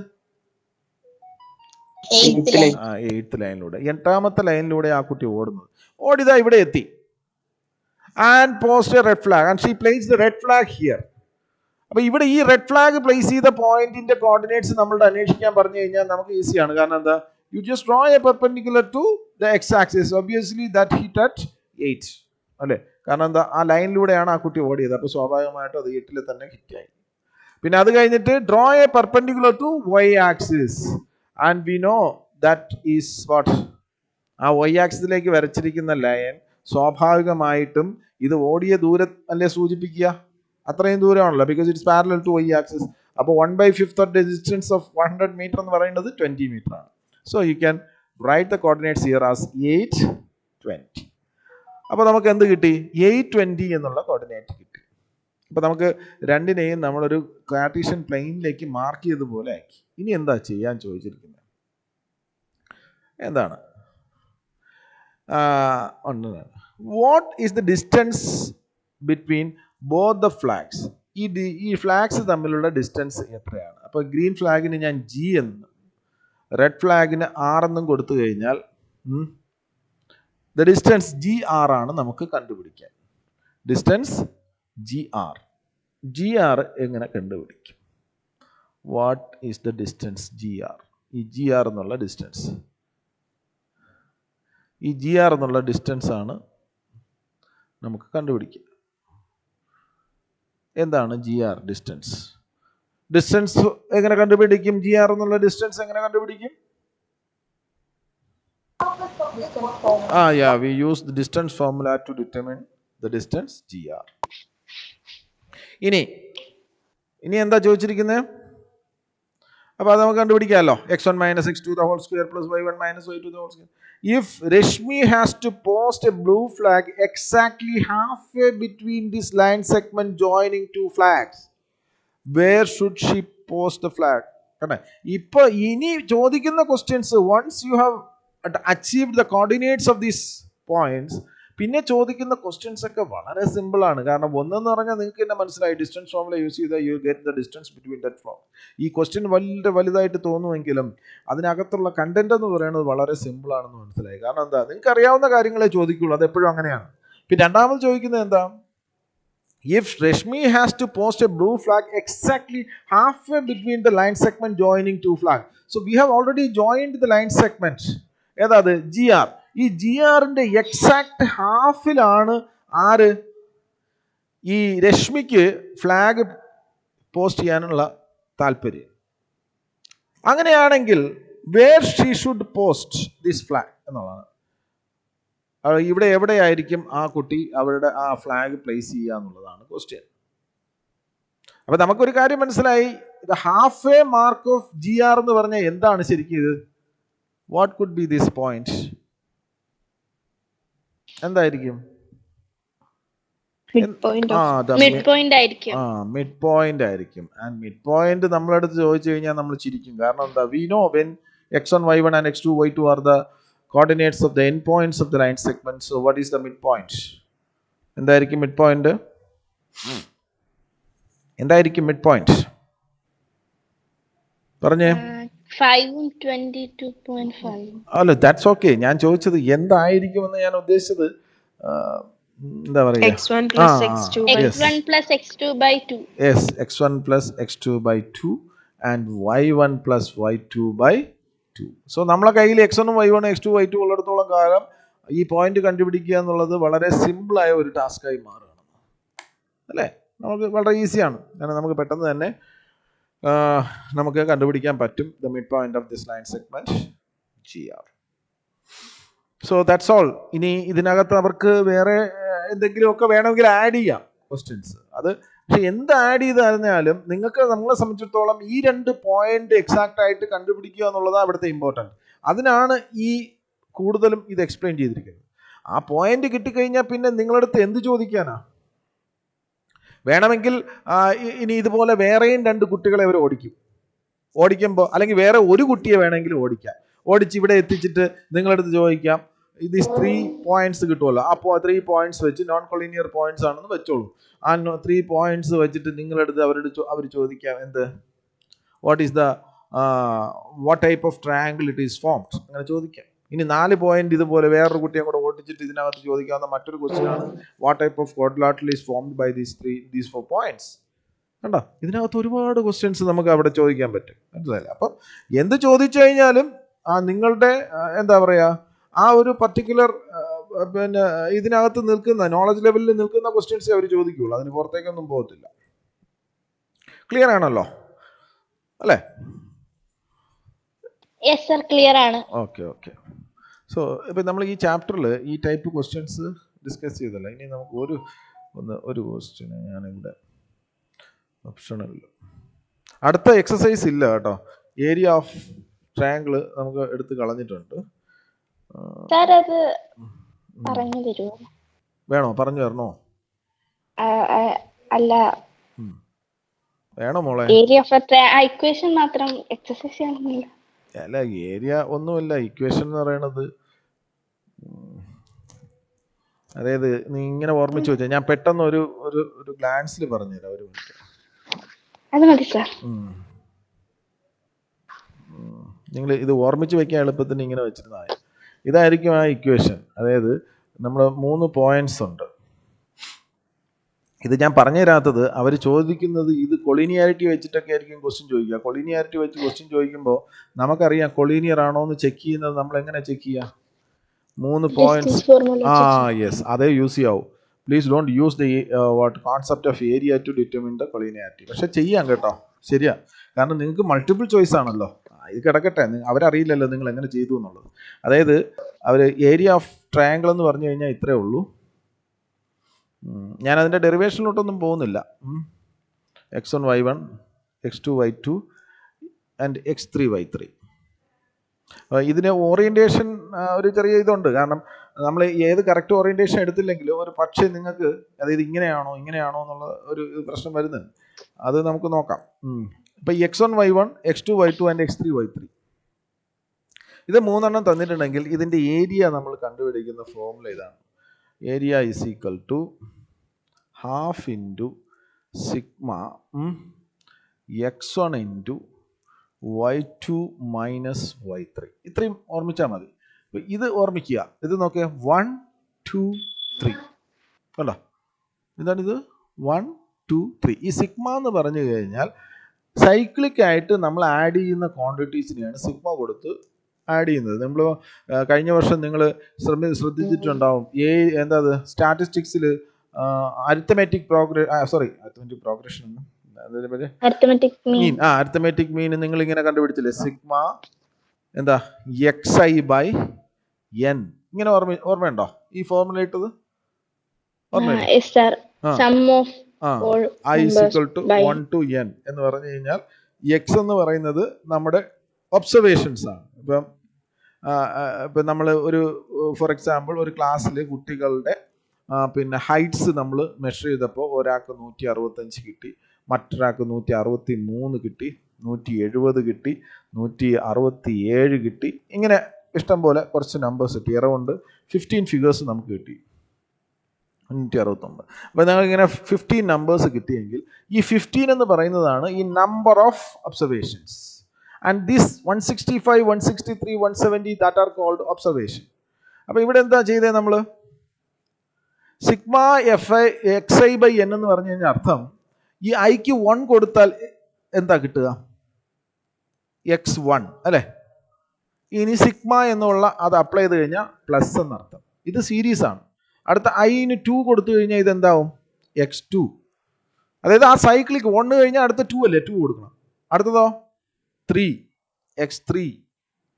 8th ലൈനിലൂടെ, 8ാമത്തെ ലൈനിലൂടെ ആ കുട്ടി ഓടിയതാ ഇവിടെ എത്തി. And post A red flag and she place the red flag here. അപ്പൊ ഇവിടെ ഈ റെഡ് ഫ്ലാഗ് പ്ലേസ് ചെയ്ത പോയിന്റിന്റെ കോർഡിനേറ്റ്സ് നമ്മളുടെ അന്വേഷിക്കാൻ പറഞ്ഞു കഴിഞ്ഞാൽ നമുക്ക് ഈസിയാണ്. കാരണം എന്താ, you just draw a perpendicular to the X axis. Obviously that hit at 8 അല്ലേ? കാരണം എന്താ, ആ ലൈനിലൂടെയാണ് ആ കുട്ടി ഓടിയത്. അപ്പോൾ സ്വാഭാവികമായിട്ടും അത് 8ൽ തന്നെ ഹിറ്റായി. പിന്നെ അത് കഴിഞ്ഞിട്ട് draw a perpendicular to y axis and we know that is what, ആ വൈ ആക്സിസിലേക്ക് വരച്ചിരിക്കുന്ന ലൈൻ സ്വാഭാവികമായിട്ടും ഇത് ഓടിയ ദൂരം അല്ലേ സൂചിപ്പിക്കുക? അത്രയും ദൂരമാണല്ലോ, because it's parallel to y axis. അപ്പോൾ 1/5 of the distance of 100 metre എന്ന് പറയുന്നത് 20 മീറ്റർ ആണ്. So you can write the coordinates here as 8, 20. അപ്പോൾ നമുക്ക് എന്ത് കിട്ടി? 820 എന്നുള്ള കോർഡിനേറ്റ് കിട്ടി. അപ്പോൾ നമുക്ക് രണ്ടിനെയും നമ്മളൊരു കാർട്ടീഷ്യൻ പ്ലെയിനിലേക്ക് മാർക്ക് ചെയ്തതുപോലെ ആക്കി. ഇനി എന്താ ചെയ്യാൻ ചോദിച്ചിരിക്കുന്നത്? എന്താണ്? What is the distance between both the flags? ഈ ഫ്ലാഗ്സ് തമ്മിലുള്ള ഡിസ്റ്റൻസ് എത്രയാണ്? അപ്പോൾ ഗ്രീൻ ഫ്ലാഗിന് ഞാൻ G എന്നും റെഡ് ഫ്ലാഗിന് R എന്നും കൊടുത്തു കഴിഞ്ഞാൽ ദ ഡിസ്റ്റൻസ് GR ആണ് നമുക്ക് കണ്ടുപിടിക്കാൻ. ഡിസ്റ്റൻസ് GR എങ്ങനെ കണ്ടുപിടിക്കും? What is the distance GR? ഈ GR എന്നുള്ള ഡിസ്റ്റൻസ്, ഈ GR എന്നുള്ള ഡിസ്റ്റൻസ് ആണ് നമുക്ക് കണ്ടുപിടിക്കുക. എന്താണ് GR ഡിസ്റ്റൻസ്? ഡിസ്റ്റൻസ് എങ്ങനെ കണ്ടുപിടിക്കും? GR എന്നുള്ള ഡിസ്റ്റൻസ് എങ്ങനെ കണ്ടുപിടിക്കും? We use the distance formula to determine the distance GR. ഇനി എന്താ ചോദിച്ചിരിക്കുന്നത്? അപ്പോൾ അത് നമുക്ക് കണ്ടുപിടിക്കാമല്ലോ. x1 minus x2 the whole square plus y1 minus y2 the whole square. If Rashmi has to post a blue flag exactly halfway between this line segment joining two flags, where should she post the flag? ഇപ്പോൾ ഇനി ചോദിക്കുന്ന questions, once you have achieved the coordinates of these points, പിന്നെ ചോദിക്കുന്ന questions ഒക്കെ വളരെ simple ആണ്. കാരണം ഒന്നെന്ന് പറഞ്ഞാൽ നിങ്ങൾക്ക് തന്നെ മനസ്സിലായി, ഡിസ്റ്റൻസ് ഫോർമുല യൂസ് ചെയ്താൽ you get the distance between that floor. ഈ ക്വസ്റ്റ്യൻ വലുതായിട്ട് തോന്നുമെങ്കിലും അതിനകത്തുള്ള കണ്ടന്റ് എന്ന് പറയുന്നത് വളരെ സിമ്പിൾ ആണെന്ന് മനസ്സിലായി. കാരണം എന്താ, നിങ്ങൾക്ക് അറിയാവുന്ന കാര്യങ്ങളെ ചോദിക്കുള്ളൂ, അത് എപ്പോഴും അങ്ങനെയാണ്. പിന്നെ രണ്ടാമത് ചോദിക്കുന്നത് എന്താ? If Rashmi has to post a blue flag exactly halfway between the line segment joining two flags. So we have already joined the line segment. ഏതാത്? GR. ഈ GRന്റെ എക്സാക്ട് ഹാഫിലാണ് ആര്? ഈ രശ്മിക്ക് ഫ്ലാഗ് പോസ്റ്റ് ചെയ്യാനുള്ള താല്പര്യം. അങ്ങനെയാണെങ്കിൽ where she should post this flag എന്നുള്ളതാണ്. ഇവിടെ എവിടെയായിരിക്കും ആ കുട്ടി അവരുടെ ആ ഫ്ലാഗ് പ്ലേസ് ചെയ്യുക എന്നുള്ളതാണ് ക്വസ്റ്റ്യൻ. അപ്പൊ നമുക്കൊരു കാര്യം മനസ്സിലായി, the half way mark of GR എന്ന് പറഞ്ഞാൽ എന്താണ് ശരിക്കും ഇത്? What could B this point? എന്തായിരിക്കും? മിഡ് പോയിന്റ് ആയിരിക്കും. ആൻഡ് മിഡ് പോയിന്റ് നമ്മളടുത്ത് ചോദിച്ചു കഴിഞ്ഞാൽ നമ്മൾ ചിരിക്കും. കാരണം എന്താ? We know when x1 y1 and x2 y2 are the coordinates of the end points of the line segment. So what is the midpoint? എന്തായിരിക്കും മിഡ് പോയിന്റ്? എന്തായിരിക്കും മിഡ് പോയിന്റ്? പറഞ്ഞേ. 522.5. അല്ല, ദാറ്റ്സ് ഓക്കെ. ഞാൻ ചോദിച്ചത് എന്തായിരിക്കുമെന്ന് ഞാൻ ഉദ്ദേശിച്ചത് എന്താ പറയുക, x1 plus x2 by 2. Yes, x1 plus x2 by 2 and y1 plus y2 by 2. So നമ്മളെ കയ്യിൽ x1 y1 x2 y2 ഉള്ളിടത്തോളം കാലം ഈ പോയിന്റ് കണ്ടുപിടിക്കുക എന്നുള്ളത് വളരെ സിമ്പിളായ ഒരു ടാസ്കായി മാറുകയാണ് അല്ലേ? നമുക്ക് വളരെ ഈസിയാണ്. കാരണം നമുക്ക് പെട്ടെന്ന് തന്നെ നമുക്ക് കണ്ടുപിടിക്കാൻ പറ്റും the mid point of this line segment GR. So that's all. ഇനി ഇതിനകത്ത് അവർക്ക് വേറെ എന്തെങ്കിലുമൊക്കെ വേണമെങ്കിൽ ആഡ് ചെയ്യാം ക്വസ്റ്റ്യൻസ്. അത് പക്ഷെ എന്ത് ആഡ് ചെയ്താലും നിങ്ങൾക്ക് നമ്മളെ സംബന്ധിച്ചിടത്തോളം ഈ രണ്ട് പോയിന്റ് എക്സാക്റ്റ് ആയിട്ട് കണ്ടുപിടിക്കുക എന്നുള്ളതാണ് ഇവിടുത്തെ ഇമ്പോർട്ടൻറ്റ്. അതിനാണ് ഈ കൂടുതലും ഇത് എക്സ്പ്ലെയിൻ ചെയ്തിരിക്കുന്നത്. ആ പോയിന്റ് കിട്ടിക്കഴിഞ്ഞാൽ പിന്നെ നിങ്ങളടുത്ത് എന്ത് ചോദിക്കാനാ? വേണമെങ്കിൽ ഇനി ഇതുപോലെ വേറെയും രണ്ട് കുട്ടികളെ അവർ ഓടിക്കുമ്പോൾ അല്ലെങ്കിൽ വേറെ ഒരു കുട്ടിയെ വേണമെങ്കിലും ഓടിക്കാം. ഓടിച്ച് ഇവിടെ എത്തിച്ചിട്ട് നിങ്ങളടുത്ത് ചോദിക്കാം, these 3 points കിട്ടുമല്ലോ. അപ്പോൾ 3 points വെച്ച് നോൺ കൊളീനിയർ പോയിന്റ്സ് ആണെന്ന് വെച്ചോളൂ. ആ 3 points വെച്ചിട്ട് നിങ്ങളെടുത്ത് അവർ ചോദിക്കാം എന്ത്, what type of triangle it is formed, അങ്ങനെ ചോദിക്കാം. ഇനി 4 പോയിന്റ് ഇതുപോലെ വേറൊരു കുട്ടിയെ കൂടെ ഓട്ടിച്ചിട്ട് ഇതിനകത്ത് ചോദിക്കാവുന്ന മറ്റൊരു ക്വസ്റ്റ്യൻ ആണ് what type of quadrilateral is formed by these 4 points. കണ്ടോ, ഇതിനകത്ത് ഒരുപാട് ക്വസ്റ്റ്യൻസ് നമുക്ക് അവിടെ ചോദിക്കാൻ പറ്റും. മനസ്സിലായില്ലേ? അപ്പം എന്ത് ചോദിച്ചു കഴിഞ്ഞാലും നിങ്ങളുടെ എന്താ പറയുക, ആ ഒരു പർട്ടിക്കുലർ പിന്നെ ഇതിനകത്ത് നിൽക്കുന്ന നോളജ് ലെവലിൽ നിൽക്കുന്ന ക്വസ്റ്റ്യൻസ് അവർ ചോദിക്കുകയുള്ളൂ. അതിന് പുറത്തേക്കൊന്നും പോകത്തില്ല. ക്ലിയർ ആണല്ലോ അല്ലേ? യെസ് സർ, ക്ലിയർ ആണ്. ഓക്കെ. സോ ഇപ്പം നമ്മൾ ഈ ചാപ്റ്ററിൽ ഈ ടൈപ്പ് ക്വസ്റ്റ്യൻസ് ഡിസ്കസ് ചെയ്തല്ലോ. ഇനി നമുക്ക് ഒരു ക്വസ്റ്റ്യൻ ഞാനിവിടെ ഓപ്ഷണൽ, അടുത്ത എക്സസൈസ് ഇല്ല കേട്ടോ. ഏരിയ ഓഫ് ട്രയാങ്കിൾ നമുക്ക് എടുത്ത് കളഞ്ഞിട്ടുണ്ട്. സർ അത് പറഞ്ഞു തരുമോ? വേണോ? പറഞ്ഞു തരണോ? അല്ല, വേണോ മോളെ? ഏരിയ ഓഫ് ഇക്വേഷൻ മാത്രം എക്സസൈസ് ചെയ്യണമെന്നില്ല. അല്ല, ഏരിയ ഒന്നുമല്ല. ഇക്വേഷൻ എന്ന് പറയണത് അതായത് നീ ഇങ്ങനെ ഓർമ്മിച്ച് വെച്ചാൽ ഞാൻ പെട്ടെന്ന് ഒരു ഗ്ലാൻസിൽ പറഞ്ഞുതരാം. ഒരു മിനിറ്റ്. അത് മതി സാർ. നിങ്ങൾ ഇത് ഓർമ്മിച്ച് വെക്കാൻ എളുപ്പത്തിന് ഇങ്ങനെ വെച്ചിരുന്നാൽ ഇതായിരിക്കും ആ ഇക്വേഷൻ. അതായത് നമ്മൾ 3 പോയിന്റ്സ് ഉണ്ട്. ഇത് ഞാൻ പറഞ്ഞു തരാത്തത് അവർ ചോദിക്കുന്നത് ഇത് കൊളീനിയാരിറ്റി വെച്ചിട്ടൊക്കെ ആയിരിക്കും ക്വസ്റ്റ്യൻ ചോദിക്കുക. കൊളീനിയാരിറ്റി വെച്ച് ക്വസ്റ്റ്യൻ ചോദിക്കുമ്പോൾ നമുക്കറിയാം കൊളീനിയർ ആണോ എന്ന് ചെക്ക് ചെയ്യുന്നത് നമ്മൾ എങ്ങനെ ചെക്ക് ചെയ്യുക? 3 പോയിന്റ്സ്. യെസ്, അതേ യൂസ് ചെയ്യാവൂ. Please don't use the concept of area to determine the collinearity. പക്ഷെ ചെയ്യാം കേട്ടോ, ശരിയാ. കാരണം നിങ്ങൾക്ക് മൾട്ടിപ്പിൾ ചോയ്സ് ആണല്ലോ. ഇത് കിടക്കട്ടെ, അവരറിയില്ലല്ലോ നിങ്ങൾ എങ്ങനെ ചെയ്തു എന്നുള്ളത്. അതായത് അവർ ഏരിയ ഓഫ് ട്രയാങ്കിൾ എന്ന് പറഞ്ഞു കഴിഞ്ഞാൽ ഇത്രേ ഉള്ളൂ. ഞാൻ അതിൻ്റെ ഡെറിവേഷനിലോട്ടൊന്നും പോകുന്നില്ല. x1 y1 x2 y2 and x3 y3. ഇതിന് ഓറിയൻറ്റേഷൻ ഒരു ചെറിയ ഇതുണ്ട്. കാരണം നമ്മൾ ഏത് കറക്റ്റ് ഓറിയൻറ്റേഷൻ എടുത്തില്ലെങ്കിലും ഒരു പക്ഷേ നിങ്ങൾക്ക് അതായത് ഇങ്ങനെയാണോ എന്നുള്ള ഒരു പ്രശ്നം വരുന്നുണ്ട്. അത് നമുക്ക് നോക്കാം. ഇപ്പം x1 y1 x2 y2 and x3 y3 ഇത് 3 എണ്ണം തന്നിട്ടുണ്ടെങ്കിൽ ഇതിൻ്റെ ഏരിയ നമ്മൾ കണ്ടുപിടിക്കുന്ന ഫോർമുല ഇതാണ്. Area is equal to half into sigma x1 into y2 minus y3. ഇത്രയും ഓർമ്മിച്ചാൽ മതി. ഇത് ഓർമ്മിക്കുക. ഇത് നോക്കിയാൽ 1 2 3 കണ്ടോ, ഇതാണിത് 1 2 3. ഈ സിഗ്മ എന്ന് പറഞ്ഞു കഴിഞ്ഞാൽ സൈക്ലിക് ആയിട്ട് നമ്മൾ ആഡ് ചെയ്യുന്ന ക്വാണ്ടിറ്റീസിനെയാണ് സിഗ്മ കൊടുത്ത് ആഡ് ചെയ്യുന്നത്. നമ്മൾ കഴിഞ്ഞ വർഷം നിങ്ങൾ ശ്രദ്ധിച്ചിട്ടുണ്ടാവും. എന്താ സ്റ്റാറ്റിസ്റ്റിക്സിൽ അരിത്തമെറ്റിക് പ്രോഗ്രഷൻ അരിത്തമെറ്റിക് മീൻ നിങ്ങൾ ഇങ്ങനെ കണ്ടുപിടിച്ചില്ലേ? സിഗ്മ എന്താ xi ബൈ n. ഇങ്ങനെ ഓർമ്മയുണ്ടോ ഈ ഫോർമുല ഇട്ടത്? I is equal to 1 to n എന്ന് പറഞ്ഞു കഴിഞ്ഞാൽ x എന്ന് പറയുന്നത് നമ്മുടെ ഒബ്സർവേഷൻസ് ആണ്. ഇപ്പം നമ്മൾ ഫോർ എക്സാമ്പിൾ ഒരു ക്ലാസ്സിൽ കുട്ടികളുടെ പിന്നെ ഹൈറ്റ്സ് നമ്മൾ മെഷർ ചെയ്തപ്പോൾ ഒരാൾക്ക് 165 കിട്ടി, മറ്റൊരാൾക്ക് 163 കിട്ടി, 170 കിട്ടി, 167 കിട്ടി. ഇങ്ങനെ ഇഷ്ടം പോലെ കുറച്ച് നമ്പേഴ്സ് കിട്ടി. അറൗണ്ട് 15 ഫിഗേഴ്സ് നമുക്ക് കിട്ടി. 169. അപ്പോൾ ഞങ്ങളിങ്ങനെ 15 നമ്പേഴ്സ് കിട്ടിയെങ്കിൽ ഈ 15 എന്ന് പറയുന്നതാണ് ഈ number of observations. And this 165, 163, 170 that are called observation. അപ്പോൾ ഇവിടെ എന്താ ചെയ്തത് നമ്മൾ? സിഗ്മ xi ബൈ n എന്ന് പറഞ്ഞു കഴിഞ്ഞാൽ അർത്ഥം ഈ ഐക്ക് 1 കൊടുത്താൽ എന്താ കിട്ടുക? x1 അല്ലേ? ഇനി സിഗ്മ എന്നുള്ള അത് അപ്ലൈ ചെയ്ത് കഴിഞ്ഞാൽ പ്ലസ് എന്നർത്ഥം. ഇത് സീരീസ് ആണ്. അടുത്ത ഐന് 2 കൊടുത്തു കഴിഞ്ഞാൽ ഇതെന്താവും? x2. അതായത് ആ സൈക്ലിക്ക് 1 കഴിഞ്ഞാൽ അടുത്ത 2 അല്ലേ? 2 കൊടുക്കണം. അടുത്തതോ 3 x3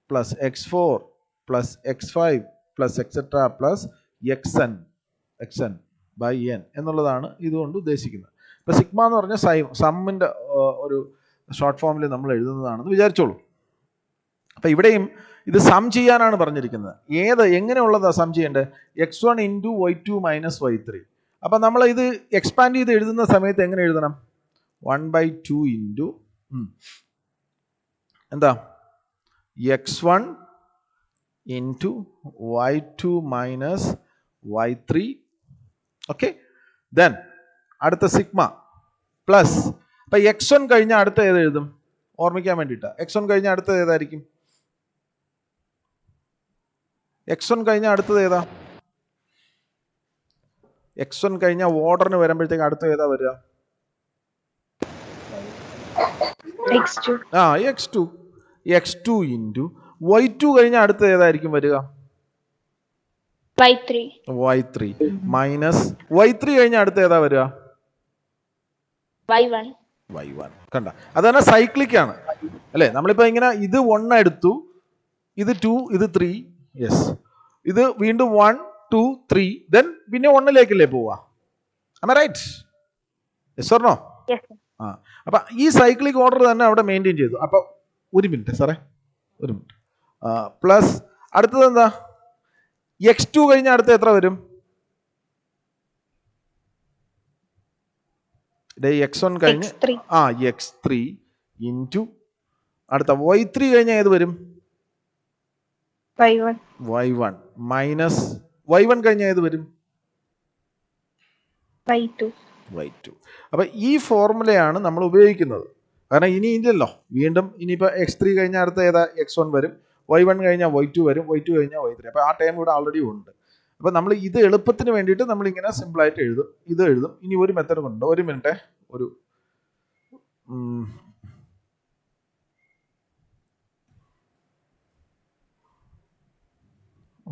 plus x4 plus x5 plus etcetera plus xn by n എന്നുള്ളതാണ് ഇതുകൊണ്ട് ഉദ്ദേശിക്കുന്നത്. ഇപ്പം സിഗ്മ എന്ന് പറഞ്ഞാൽ സമ്മിൻ്റെ ഒരു ഷോർട്ട് ഫോമിൽ നമ്മൾ എഴുതുന്നതാണെന്ന് വിചാരിച്ചോളൂ. അപ്പം ഇവിടെയും ഇത് സം ചെയ്യാനാണ് പറഞ്ഞിരിക്കുന്നത്. എങ്ങനെയുള്ളതാണ് സം ചെയ്യേണ്ടത്? x1 into y2 minus y3. അപ്പം നമ്മൾ ഇത് എക്സ്പാൻഡ് ചെയ്ത് എഴുതുന്ന സമയത്ത് എങ്ങനെ എഴുതണം? 1/2 ഇൻറ്റു എന്താ x1 into y2 minus y3. Okay, then അടുത്ത സിഗ്മ പ്ലസ്. അപ്പം x1 കഴിഞ്ഞാൽ അടുത്ത ഏത് എഴുതും? ഓർമ്മിക്കാൻ വേണ്ടിയിട്ടാണ്. x1 കഴിഞ്ഞാൽ അടുത്തത് ഏതായിരിക്കും? x1 കഴിഞ്ഞാൽ അടുത്തത് ഏതാ? x1 കഴിഞ്ഞാൽ ഓർഡറിന് വരുമ്പോഴത്തേക്ക് അടുത്ത ഏതാ വരിക? x2. x2 ഇൻറ്റു y2 കഴിഞ്ഞാൽ അടുത്ത ഏതായിരിക്കും വരിക? y3 മൈനസ് y3 കഴിഞ്ഞാൽ അടുത്ത ഏതാ വരിക? y1. കണ്ട, അതാണ് സൈക്ലിക് ആണ് അല്ലേ? നമ്മളിപ്പോ ഇങ്ങനെ ഇത് 1 എടുത്തു, ഇത് 2, ഇത് 3, യെസ്, ഇത് വീണ്ടും 1, 2, 3, ദെൻ പിന്നെ 1ലേക്കല്ലേ പോവാ? am I right? yes or no? ആ, അപ്പൊ ഈ സൈക്ലിക് ഓർഡർ തന്നെ അവിടെ മെയിൻറ്റെയിൻ ചെയ്തു. അപ്പൊ ഒരു മിനിറ്റ് സാറേ, ഒരു മിനിറ്റ്. പ്ലസ് അടുത്തത് എന്താ? x2 കഴിഞ്ഞ അടുത്ത എത്ര വരും? x1 കഴിഞ്ഞ് x3 ഇൻറ്റു അടുത്ത y3 കഴിഞ്ഞ ഏത് വരും? y1 മൈനസ് y1 കഴിഞ്ഞ ഏത് വരും? y2. അപ്പൊ ഈ ഫോർമുലയാണ് നമ്മൾ ഉപയോഗിക്കുന്നത്. കാരണം ഇനി ഇല്ലല്ലോ, വീണ്ടും ഇനിയിപ്പോൾ x3 കഴിഞ്ഞ അടുത്ത ഏതാ? x1 വരും, y1 കഴിഞ്ഞാൽ y2 വരും, y2 കഴിഞ്ഞാൽ y3. അപ്പോൾ ആ ടൈം ഇവിടെ ഓൾറെഡി ഉണ്ട്. അപ്പോൾ നമ്മൾ ഇത് എളുപ്പത്തിന് വേണ്ടിയിട്ട് നമ്മൾ ഇങ്ങനെ സിമ്പിളായിട്ട് എഴുതും, ഇത് എഴുതും. ഇനി ഒരു മെത്തേഡ് കൊണ്ട്, ഒരു മിനിറ്റ്, ഒരു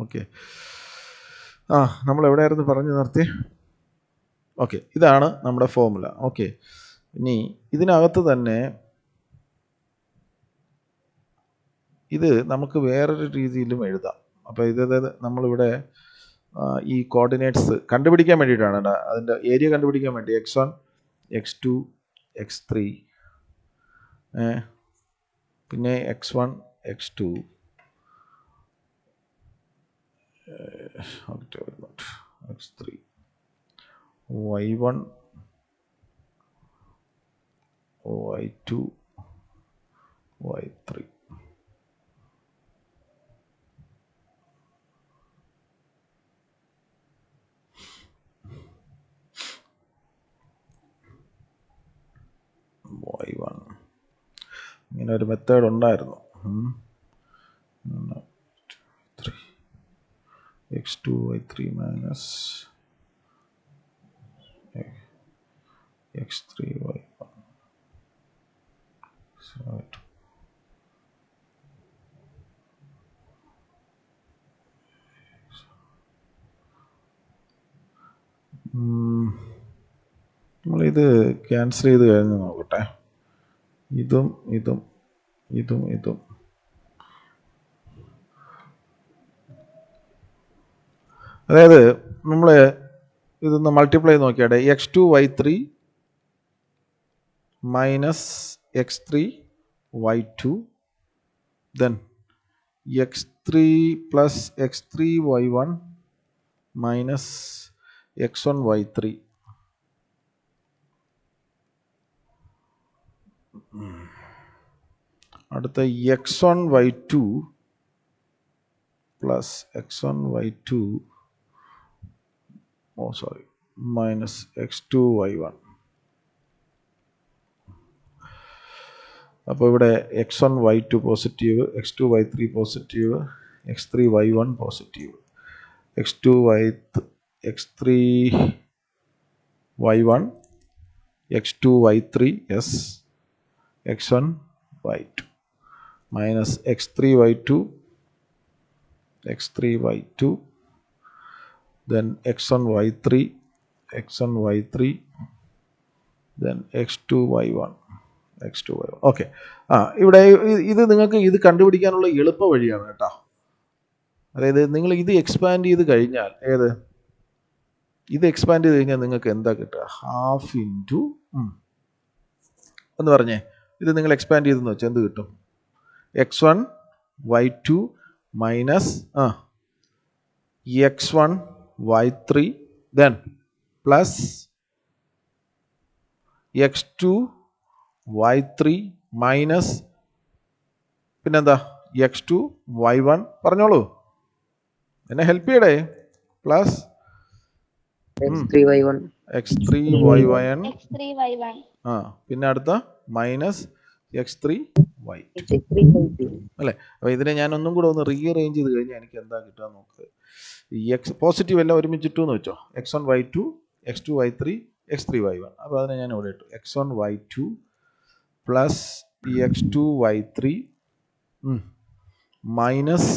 ഓക്കെ. നമ്മൾ എവിടെയായിരുന്നു പറഞ്ഞു നിർത്തി? ഓക്കെ, ഇതാണ് നമ്മുടെ ഫോർമുല. ഓക്കെ, ഇനി ഇതിനകത്ത് തന്നെ ഇത് നമുക്ക് വേറൊരു രീതിയിലും എഴുതാം. അപ്പോൾ ഇത് നമ്മളിവിടെ ഈ കോർഡിനേറ്റ്സ് കണ്ടുപിടിക്കാൻ വേണ്ടിയിട്ടാണ്, അതിൻ്റെ ഏരിയ കണ്ടുപിടിക്കാൻ വേണ്ടി x1, x2, x3, പിന്നെ x1, x2, x3, y1, y2, y3. y1 ഇങ്ങനെ ഒരു മെത്തേഡ് ഉണ്ടായിരുന്നു. x2 y3 minus x3 y1. നമ്മളിത് ക്യാൻസൽ ചെയ്ത് കഴിഞ്ഞ് നോക്കട്ടെ. ഇതും ഇതും ഇതും ഇതും അതായത് നമ്മൾ ഇതൊന്ന് മൾട്ടിപ്ലൈ നോക്കിയാട്ടെ. x2 y3 minus x3 y2, then x3 plus x3 y1 minus x1 y3. അടുത്ത x1 y2 plus x1 y2 minus x2 y1. അപ്പോൾ ഇവിടെ x1 y2 positive, x2 y3 positive, x3 y1 positive, x3 y1, x2 y3, yes, x1 y2 minus x3 y2, then x1 y3, then x2 y1. Okay, ഇവിടെ ഇത് നിങ്ങൾക്ക് ഇത് കണ്ടുപിടിക്കാനുള്ള എളുപ്പ വഴിയാണ് കേട്ടോ. അതായത് നിങ്ങൾ ഇത് എക്സ്പാൻഡ് ചെയ്ത് കഴിഞ്ഞാൽ, ഇത് എക്സ്പാൻഡ് ചെയ്ത് കഴിഞ്ഞാൽ നിങ്ങൾക്ക് എന്താ കിട്ടുക? ഹാഫ് ഇൻറ്റു എന്ന് പറഞ്ഞേ, ഇത് നിങ്ങൾ എക്സ്പാൻഡ് ചെയ്തെന്ന് വെച്ചാൽ എന്ത് കിട്ടും? x1 y2 minus x1 y3, then plus x2 y3 minus പിന്നെന്താ x2 y1. പറഞ്ഞോളൂ. എന്നെ help ചെയ്യടേ. Plus x3y1 x3y1 x3y1 ആ പിന്നെ അടുത്ത മൈനസ് x3y2 x3y3 അല്ലേ. അപ്പോൾ ഇതിനെ ഞാൻ ഒന്നും കൂടെ ഒന്ന് റീഅറേഞ്ച് ചെയ്ത് കഴിഞ്ഞാൽ എനിക്ക് എന്താ കിട്ടുക നോക്ക്. ഈ എക്സ് പോസിറ്റീവ് എല്ലാം ഒരുമിച്ചിട്ടു എന്ന് വെച്ചോ. x1y2 x2y3 x3y1. അപ്പോൾ അതിനെ ഞാൻ ഇവിടെ ഇട്ടു. x1y2 പ്ലസ് ഈ x2y3 മൈനസ്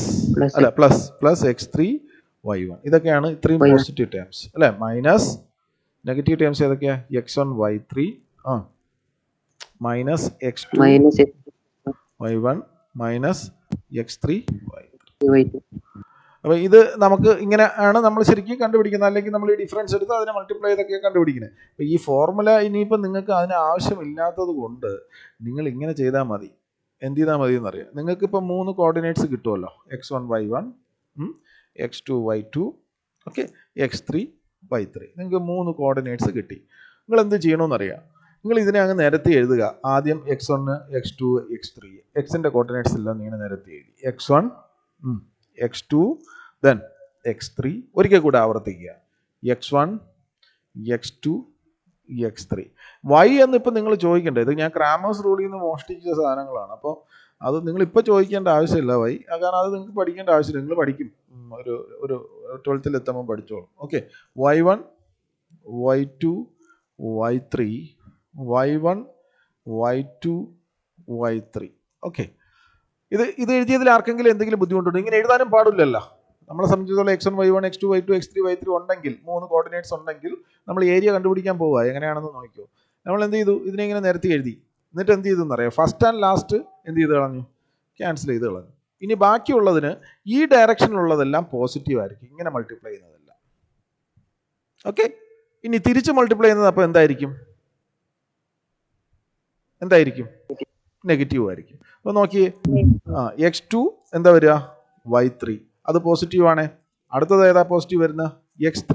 അല്ല പ്ലസ് x3y1. ഇതൊക്കെയാണ് ഇത്രയും പോസിറ്റീവ് ടേംസ് അല്ലേ. മൈനസ് നെഗറ്റീവ് ടേംസ് ഏതൊക്കെയാ? x1y3 minus x2y1 minus x3y2. അപ്പോൾ ഇത് നമുക്ക് ഇങ്ങനെ ആണ് നമ്മൾ ശരിക്കും കണ്ടുപിടിക്കുന്നത്. അല്ലെങ്കിൽ നമ്മൾ ഈ ഡിഫറൻസ് എടുത്ത് അതിനെ മൾട്ടിപ്ലൈ ചെയ്തൊക്കെ കണ്ടുപിടിക്കുന്നത്. അപ്പോൾ ഈ ഫോർമുല ഇനിയിപ്പോൾ നിങ്ങൾക്ക് അതിന് ആവശ്യമില്ലാത്തത് കൊണ്ട് നിങ്ങൾ ഇങ്ങനെ ചെയ്താൽ മതി. എന്ത് ചെയ്താൽ മതി എന്നറിയാം. നിങ്ങൾക്കിപ്പോൾ 3 കോർഡിനേറ്റ്സ് കിട്ടുമല്ലോ. x1y1 x2y2 okay x3y3. നിങ്ങൾക്ക് 3 കോർഡിനേറ്റ്സ് കിട്ടി. നിങ്ങൾ എന്ത് ചെയ്യണമെന്നറിയാം. നിങ്ങൾ ഇതിനെ അങ്ങ് നിരത്തി എഴുതുക. ആദ്യം x1 x2 x3 എക്സിൻ്റെ കോർഡിനേറ്റ്സ് എല്ലാം ഇങ്ങനെ നിരത്തി എഴുതി. x1 x2 then x3. ഒരിക്കൽ കൂടെ ആവർത്തിക്കുക. x1 x2 x3. y എന്നിപ്പോൾ നിങ്ങൾ ചോദിക്കേണ്ടത്, ഇത് ഞാൻ ക്രാമേഴ്സ് റൂളിൽ നിന്ന് മോഷ്ടിച്ച സാധനങ്ങളാണ്. അപ്പോൾ അത് നിങ്ങളിപ്പോൾ ചോദിക്കേണ്ട ആവശ്യമില്ല y. കാരണം അത് നിങ്ങൾക്ക് പഠിക്കേണ്ട ആവശ്യമില്ല. നിങ്ങൾ പഠിക്കും. ഒരു 12th എത്തുമ്പോൾ പഠിച്ചോളും. Okay. y1 y2 y3 y1 y2 y3. Okay. ഇത് എഴുതിയതിൽ ആർക്കെങ്കിലും എന്തെങ്കിലും ബുദ്ധിമുട്ടുണ്ടോ? ഇങ്ങനെ എഴുതാനും പാടില്ലല്ലോ. നമ്മളെ സംബന്ധിച്ചിടത്തോളം x1 y1 x2 y2 x3 y3 ഉണ്ടെങ്കിൽ 3 കോർഡിനേറ്റ്സ് ഉണ്ടെങ്കിൽ നമ്മൾ ഏരിയ കണ്ടുപിടിക്കാൻ പോവുക. എങ്ങനെയാണെന്ന് നോക്കിയോ. നമ്മൾ എന്ത് ചെയ്തു? ഇതിനെ ഇങ്ങനെ നിരത്തി എഴുതി. എന്നിട്ട് എന്ത് ചെയ്തു എന്നറിയാം. ഫസ്റ്റ് ആൻഡ് ലാസ്റ്റ് എന്ത് ചെയ്ത് കളഞ്ഞു? ക്യാൻസൽ ചെയ്ത് കളഞ്ഞു. ഇനി ബാക്കിയുള്ളതിന് ഈ ഡയറക്ഷനിലുള്ളതെല്ലാം പോസിറ്റീവ് ആയിരിക്കും. ഇങ്ങനെ മൾട്ടിപ്ലൈ ചെയ്യുന്നതെല്ലാം. ഓക്കെ. ഇനി തിരിച്ച് മൾട്ടിപ്ലൈ ചെയ്യുന്നത് അപ്പോൾ എന്തായിരിക്കും? നെഗറ്റീവ് ആയിരിക്കും. അപ്പോൾ നോക്കിയേ. x2 എന്താ വരിക? y3. അത് പോസിറ്റീവ് ആണ്. അടുത്തത് ഏതാ പോസിറ്റീവ് വരുന്നത്? x3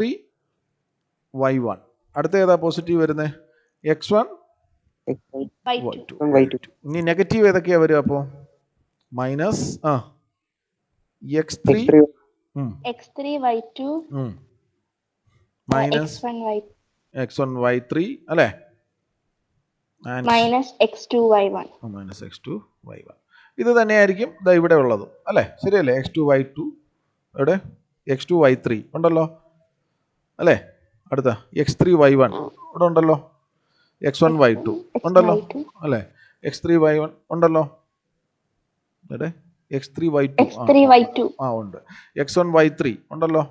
y1. അടുത്ത ഏതാ പോസിറ്റീവ് വരുന്നത്? x1 y2. ഇനി നെഗറ്റീവ് ഏതൊക്കെയാ വരിക? അപ്പോൾ minus x3y2 minus x1 y3 അല്ലേ. Minus x2y1 minus x2y1. ഇത് തന്നെയായിരിക്കും ഇവിടെ ഉള്ളത് അല്ലേ. ശരിയല്ലേ. x2y2 ഇവിടെ x2y3 ഉണ്ടല്ലോ അല്ലേ. അടുത്ത x3y1 ഇവിടെ ഉണ്ടല്ലോ. x1y2 ഉണ്ടല്ലോ അല്ലേ. x3y1 ഉണ്ടല്ലോ. ഇവിടെ x3y2 ഉണ്ട്. x1y3 ഉണ്ടല്ലോ.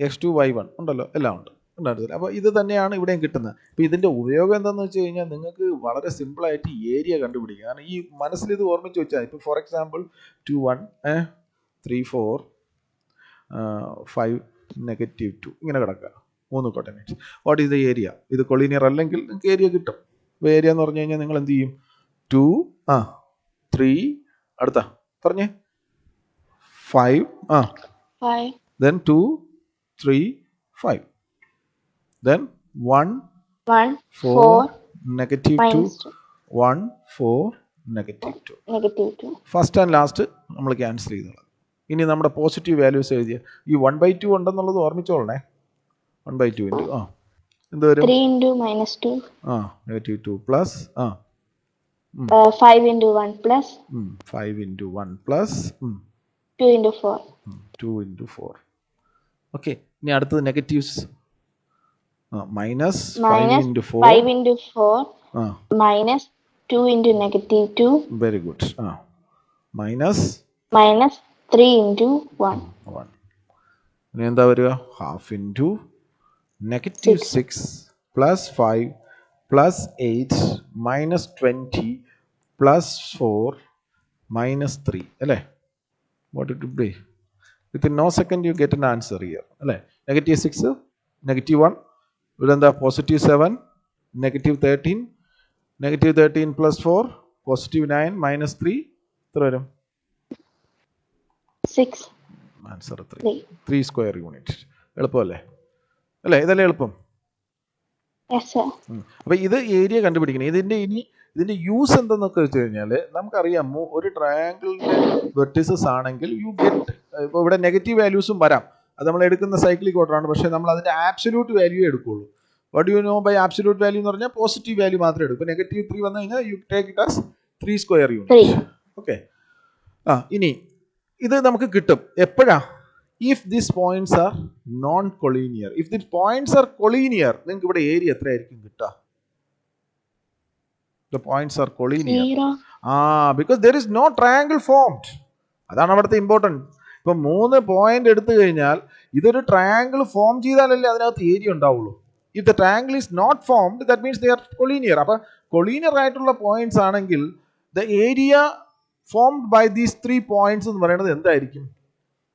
x2y1 ഉണ്ടല്ലോ. എല്ലാം ഉണ്ട്. ഉണ്ടായിരുന്നില്ല. അപ്പോൾ ഇത് തന്നെയാണ് ഇവിടെയും കിട്ടുന്നത്. അപ്പോൾ ഇതിൻ്റെ ഉപയോഗം എന്താണെന്ന് വെച്ച് കഴിഞ്ഞാൽ നിങ്ങൾക്ക് വളരെ സിമ്പിളായിട്ട് ഏരിയ കണ്ടുപിടിക്കുക. കാരണം ഈ മനസ്സിൽ ഇത് ഓർമ്മിച്ച് വെച്ചാൽ ഇപ്പോൾ ഫോർ എക്സാമ്പിൾ 2 1 3 4 5 -2 ഇങ്ങനെ കിടക്കുക. 3 coordinates. What is the area? ഇത് കൊളീനിയർ അല്ലെങ്കിൽ നിങ്ങൾക്ക് ഏരിയ കിട്ടും. അപ്പോൾ ഏരിയ എന്ന് പറഞ്ഞു കഴിഞ്ഞാൽ നിങ്ങൾ എന്ത് ചെയ്യും? 2 3 അടുത്ത പറഞ്ഞേ 5 then 2 3 5 then 1 4 -2 1 4 -2. First and last നമ്മൾ ക്യാൻസൽ ചെയ്തോളാം. ഇനി നമ്മുടെ പോസിറ്റീവ് വാല്യൂസ് എഴുതിയ ഈ 1/2 ഉണ്ടെന്നുള്ളത് ഓർമ്മിച്ചോളണേ. 1/2 ഇൻറ്റു എന്ത് വരും? 3 - 2 -2 പ്ലസ് 5 × 1 പ്ലസ് 5 × 1 പ്ലസ് 2 × 4 2 × 4. ഓക്കെ. ഇനി അടുത്തത് negatives. Minus 5 × 4 minus 2 × -2. Very good. Minus 3 × 1. ഇനി എന്താ വരിക? Half into -6 plus 5 plus 8 minus 20 plus 4 minus 3 അല്ലേ. What it be? Within no second you get an answer here അല്ലേ. -6 -1 ഇവിടെ എന്താ? +7 -13 -13 പ്ലസ് 4 +9 മൈനസ് 3 എത്ര വരും? 6. Answer 3 square unit. എളുപ്പമല്ലേ അല്ലേ? ഇതല്ലേ എളുപ്പം. Yes sir. അപ്പോൾ ഇത് ഏരിയ കണ്ടുപിടിക്കണം. ഇതിൻ്റെ ഇനി ഇതിൻ്റെ യൂസ് എന്തെന്നൊക്കെ വെച്ച് കഴിഞ്ഞാൽ നമുക്കറിയാം ഒരു ട്രയാങ്കിളിൻ്റെ വെർട്ടിസസ് ആണെങ്കിൽ യു ഗെറ്റ്, ഇപ്പോൾ ഇവിടെ നെഗറ്റീവ് വാല്യൂസും വരാം, അത് നമ്മൾ എടുക്കുന്ന സൈക്ലിക് ഓർഡറാണ്, പക്ഷേ നമ്മൾ അതിൻ്റെ ആബ്സല്യൂട്ട് വാല്യൂ എടുക്കുള്ളൂ. What you know by absolute value എന്ന് പറഞ്ഞാൽ പോസിറ്റീവ് വാല്യൂ മാത്രമേ എടുക്കും. ഇപ്പോൾ -3 വന്നു കഴിഞ്ഞാൽ you take it as 3 square unit. Okay. ഇനി ഇത് നമുക്ക് കിട്ടും എപ്പോഴാ? If this points R non collinear. If this points are collinear, നിങ്ങൾക്ക് ഇവിടെ ഏരിയ എത്രയായിരിക്കും കിട്ടുക? The points are collinear. Because there is no triangle formed. അതാണ് അവിടുത്തെ ഇമ്പോർട്ടൻറ്റ്. ഇപ്പം 3 പോയിന്റ് എടുത്തു കഴിഞ്ഞാൽ ഇതൊരു ട്രയാങ്കിൾ ഫോം ചെയ്താലല്ലേ അതിനകത്ത് ഏരിയ ഉണ്ടാവുള്ളൂ. If the triangle is not formed, that means they are collinear. അപ്പം കൊളീനിയർ ആയിട്ടുള്ള പോയിന്റ്സ് ആണെങ്കിൽ the area formed by these 3 points എന്ന് പറയുന്നത് എന്തായിരിക്കും?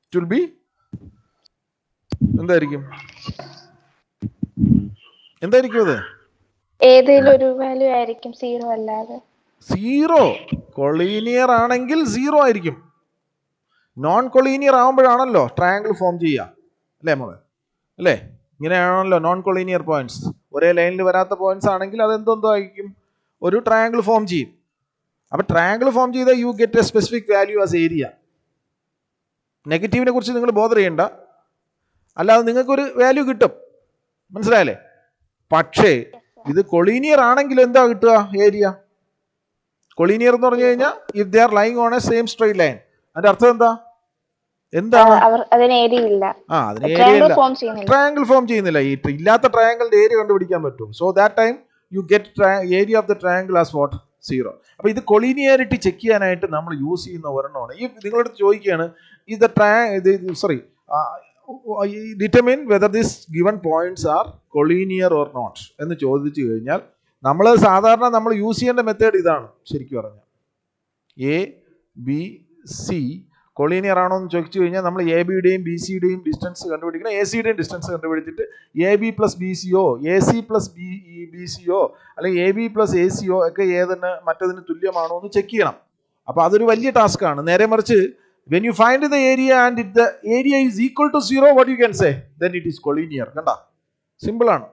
ഇറ്റ് വിൽ ബി എന്തായിരിക്കും അത്? ഏതെങ്കിലും ഒരു വാല്യൂ ആയിരിക്കും, 0 അല്ലാതെ. 0 കൊളീനിയർ ആണെങ്കിൽ 0 ആയിരിക്കും. നോൺ കൊളീനിയർ ആകുമ്പോഴാണല്ലോ ട്രയാങ്കിൾ ഫോം ചെയ്യുക, അല്ലേ മോളെ? അല്ലേ? ഇങ്ങനെയാണല്ലോ നോൺ കൊളീനിയർ പോയിന്റ്സ്. ഒരേ ലൈനിൽ വരാത്ത പോയിന്റ്സ് ആണെങ്കിൽ അതെന്തോ ആയിരിക്കും? ഒരു ട്രയാങ്കിൾ ഫോം ചെയ്യും. അപ്പം ട്രയാങ്കിൾ ഫോം ചെയ്താൽ you get a specific value as area. നെഗറ്റീവിനെ കുറിച്ച് നിങ്ങൾ ബോധർ ചെയ്യണ്ട, അല്ലാതെ നിങ്ങൾക്കൊരു വാല്യൂ കിട്ടും. മനസ്സിലായല്ലേ? പക്ഷേ ഇത് കൊളീനിയർ ആണെങ്കിൽ എന്താ കിട്ടുക? ഏരിയ. കൊളീനിയർ എന്ന് പറഞ്ഞു കഴിഞ്ഞാൽ if they are lying on A same straight line, അതിന്റെ അർത്ഥം എന്താണ്? അതിന് ഏരിയ ഇല്ല. ട്രയാങ്കിൾ ഫോം ചെയ്യുന്നില്ല. ഈ ഇല്ലാത്ത ട്രയാങ്കിളിന്റെ ഏരിയ കണ്ടുപിടിക്കാൻ പറ്റും. So that time you get area of the triangle as what? 0. അപ്പൊ ഇത് കൊളീനിയാരിറ്റി ചെക്ക് ചെയ്യാനായിട്ട് നമ്മൾ യൂസ് ചെയ്യുന്ന ഒരെണ്ണമാണ്. ഈ നിങ്ങളടുത്ത് ചോദിക്കുകയാണ് determine whether this given points are collinear or not എന്ന് ചോദിച്ചു കഴിഞ്ഞാൽ നമ്മൾ സാധാരണ നമ്മൾ യൂസ് ചെയ്യേണ്ട മെത്തേഡ് ഇതാണ്. ശരിക്കും പറഞ്ഞാൽ ABC കൊളീനിയർ ആണോ എന്ന് ചോദിച്ചു കഴിഞ്ഞാൽ നമ്മൾ AB-യുടെയും BC-യുടെയും ഡിസ്റ്റൻസ് കണ്ടുപിടിക്കണം, AC-യുടെയും ഡിസ്റ്റൻസ് കണ്ടുപിടിച്ചിട്ട് AB + BCയോ AC + BCയോ അല്ലെങ്കിൽ AB + ACയോ ഒക്കെ മറ്റതിന് തുല്യമാണോ എന്ന് ചെക്ക് ചെയ്യണം. അപ്പോൾ അതൊരു വലിയ ടാസ്ക് ആണ്. നേരെ മറിച്ച് when you find the area and if the area is equal to 0, what you can say? Then it is collinear. കണ്ട? സിമ്പിൾ ആണ്.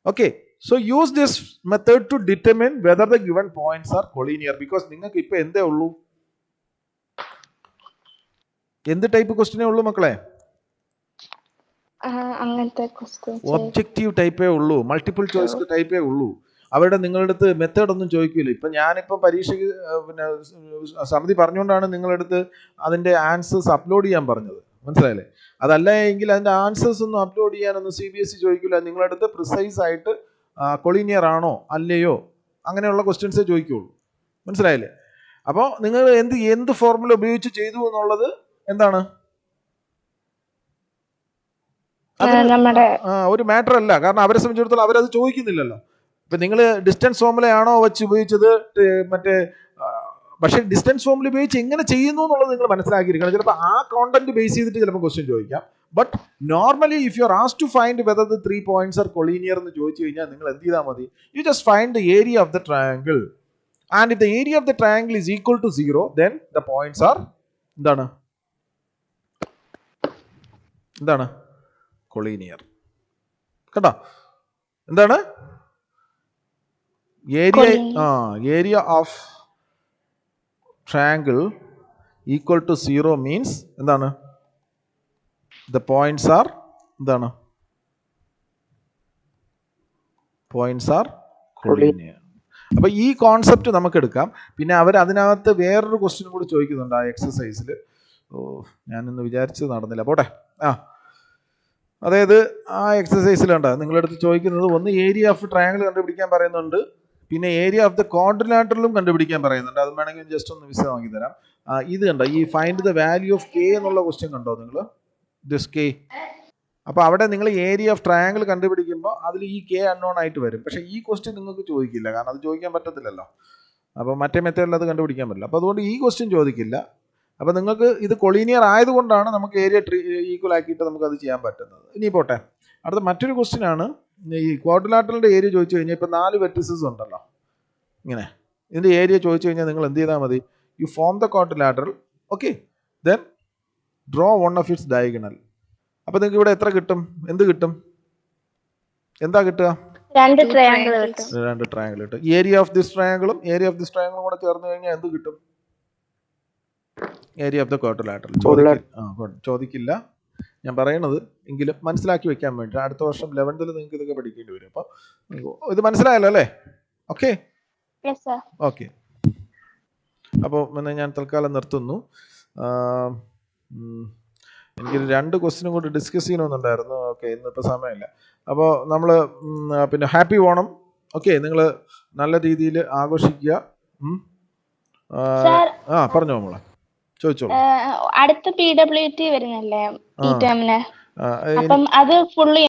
Okay, so use this method to determine whether the given points are collinear, because നിങ്ങൾക്ക് ഇപ്പൊ എന്തേ ഉള്ളൂ? എന്ത് type ക്വസ്റ്റ്യനേ ഉള്ളൂ മക്കളെ? Objective ടൈപ്പേ ഉള്ളൂ, മൾട്ടിപ്പിൾ ചോയ്സ് ടൈപ്പേ ഉള്ളൂ. അവരുടെ നിങ്ങളുടെ അടുത്ത് മെത്തേഡ് ഒന്നും ചോദിക്കില്ല. ഇപ്പം ഞാനിപ്പോൾ പരീക്ഷയ്ക്ക് സമിതി പറഞ്ഞുകൊണ്ടാണ് നിങ്ങളുടെ അടുത്ത് അതിൻ്റെ ആൻസേഴ്സ് അപ്ലോഡ് ചെയ്യാൻ പറഞ്ഞത്. മനസ്സിലായില്ലേ? അതല്ല എങ്കിൽ അതിൻ്റെ ആൻസേഴ്സ് ഒന്നും അപ്ലോഡ് ചെയ്യാനൊന്നും CBSE ചോദിക്കില്ല. നിങ്ങളുടെ അടുത്ത് പ്രിസൈസ് ആയിട്ട് കൊളീനിയർ ആണോ അല്ലയോ അങ്ങനെയുള്ള ക്വസ്റ്റ്യൻസേ ചോദിക്കുകയുള്ളൂ. മനസ്സിലായില്ലേ? അപ്പോൾ നിങ്ങൾ എന്ത് ഫോർമുല ഉപയോഗിച്ച് ചെയ്തു എന്നുള്ളത് എന്താണ് ഒരു മാറ്റർ അല്ല. കാരണം അവരെ സംബന്ധിച്ചിടത്തോളം അവരത് ചോദിക്കുന്നില്ലല്ലോ. ഇപ്പം നിങ്ങൾ ഡിസ്റ്റൻസ് ഫോർമുലയാണോ വെച്ച് ഉപയോഗിച്ചത് പക്ഷേ ഡിസ്റ്റൻസ് ഫോർമുല ഉപയോഗിച്ച് എങ്ങനെ ചെയ്യുന്നു എന്നുള്ളത് നിങ്ങൾ മനസ്സിലാക്കിയിരിക്കണം. ചിലപ്പോൾ ആ കോണ്ടന്റ് ബേസ് ചെയ്തിട്ട് ചിലപ്പോൾ ക്വസ്റ്റ്യൻ ചോദിക്കാം. But normally if you are asked to find whether the 3 points are collinear എന്ന് ചോദിച്ചു കഴിഞ്ഞാൽ നിങ്ങൾ എന്ത് ചെയ്താൽ മതി? You just find the area of the triangle and if the area of the triangle is equal to 0, then the points are എന്താണ് collinear. കേട്ടോ? എന്താണ് area of triangle equal to 0 means എന്താണ്? The points are collinear. അപ്പൊ ഈ concept നമുക്ക് എടുക്കാം. പിന്നെ അവർ അതിനകത്ത് വേറൊരു ക്വസ്റ്റ്യൻ കൂടി ചോദിക്കുന്നുണ്ട് ആ എക്സസൈസിൽ. ഞാനിന്ന് വിചാരിച്ചത് നടന്നില്ല, പോട്ടെ. അതായത് ആ എക്സസൈസിലുണ്ട് നിങ്ങളടുത്ത് ചോദിക്കുന്നത്, ഒന്ന് ഏരിയ ഓഫ് ട്രയാങ്കിൾ കണ്ടുപിടിക്കാൻ പറയുന്നുണ്ട്, പിന്നെ ഏരിയ ഓഫ് ദ ക്വാഡ്രിലാറ്ററലും കണ്ടുപിടിക്കാൻ പറയുന്നുണ്ട്. അത് വേണമെങ്കിൽ ജസ്റ്റ് ഒന്ന് വിശദമാക്കി തരാം. ഇത് കണ്ടോ, ഈ find the value of K എന്നുള്ള ക്വസ്റ്റ്യൻ കണ്ടോ നിങ്ങൾ? This K. അപ്പോൾ അവിടെ നിങ്ങൾ ഏരിയ ഓഫ് ട്രയാങ്കിൾ കണ്ടുപിടിക്കുമ്പോൾ അതിൽ ഈ K അൺനോൺ ആയിട്ട് വരും. പക്ഷേ ഈ ക്വസ്റ്റ്യൻ നിങ്ങൾക്ക് ചോദിക്കില്ല, കാരണം അത് ചോദിക്കാൻ പറ്റത്തില്ലല്ലോ. അപ്പോൾ മറ്റേ മെത്തേഡിൽ അത് കണ്ടുപിടിക്കാൻ പറ്റില്ല. അപ്പോൾ അതുകൊണ്ട് ഈ ക്വസ്റ്റ്യൻ ചോദിക്കില്ല. അപ്പോൾ നിങ്ങൾക്ക് ഇത് കൊളീനിയർ ആയതുകൊണ്ടാണ് നമുക്ക് ഏരിയ ഈക്വൽ ആക്കിയിട്ട് നമുക്കത് ചെയ്യാൻ പറ്റുന്നത്. ഇനി പോട്ടെ, അടുത്ത മറ്റൊരു ക്വസ്റ്റ്യൻ ആണ്. ഈ ക്വാഡ്രിലാറ്ററലിൻ്റെ ഏരിയ ചോദിച്ചു കഴിഞ്ഞാൽ ഇപ്പോൾ 4 വെർട്ടിസസ് ഉണ്ടല്ലോ, ഇങ്ങനെ ഇതിൻ്റെ ഏരിയ ചോദിച്ചു കഴിഞ്ഞാൽ നിങ്ങൾ എന്ത് ചെയ്താൽ മതി? You form the quadrilateral, okay, then draw one of its diagonal. അപ്പോൾ നിങ്ങൾക്ക് ഇവിടെ എത്ര കിട്ടും? എന്ത് കിട്ടും? എന്താ കിട്ടുക? രണ്ട് ട്രയാങ്കിൾ കിട്ടും. രണ്ട് ട്രയാങ്കിൾ കിട്ടും. ഏരിയ ഓഫ് ദിസ് ട്രയാങ്കിളും കൂടെ ചേർന്ന് കഴിഞ്ഞാൽ എന്ത് കിട്ടും? Area of the quadrilateral. ചോദിക്കില്ല, ഞാൻ പറയണത് എങ്കിലും മനസ്സിലാക്കി വെക്കാൻ വേണ്ടി. അടുത്ത വർഷം 11th നിങ്ങൾക്ക് ഇതൊക്കെ പഠിക്കേണ്ടി വരും. അപ്പോൾ ഇത് മനസ്സിലായല്ലോ അല്ലേ? Okay okay. അപ്പോൾ പിന്നെ ഞാൻ തൽക്കാലം നിർത്തുന്നു. എനിക്ക് 2 ക്വസ്റ്റ്യനും കൂടി ഡിസ്കസ് ചെയ്യണമെന്നുണ്ടായിരുന്നു. ഓക്കെ, ഇന്നിപ്പോൾ സമയമില്ല. അപ്പോൾ നമ്മൾ പിന്നെ ഹാപ്പി ഓണം. ഓക്കെ, നിങ്ങൾ നല്ല രീതിയിൽ ആഘോഷിക്കുക. പറഞ്ഞോ മോളെ, ചോദിച്ചോളൂ. അടുത്ത PWT വരുന്നല്ലേ ഈ ടേമിന്, അപ്പം അത് ഫുള്ളി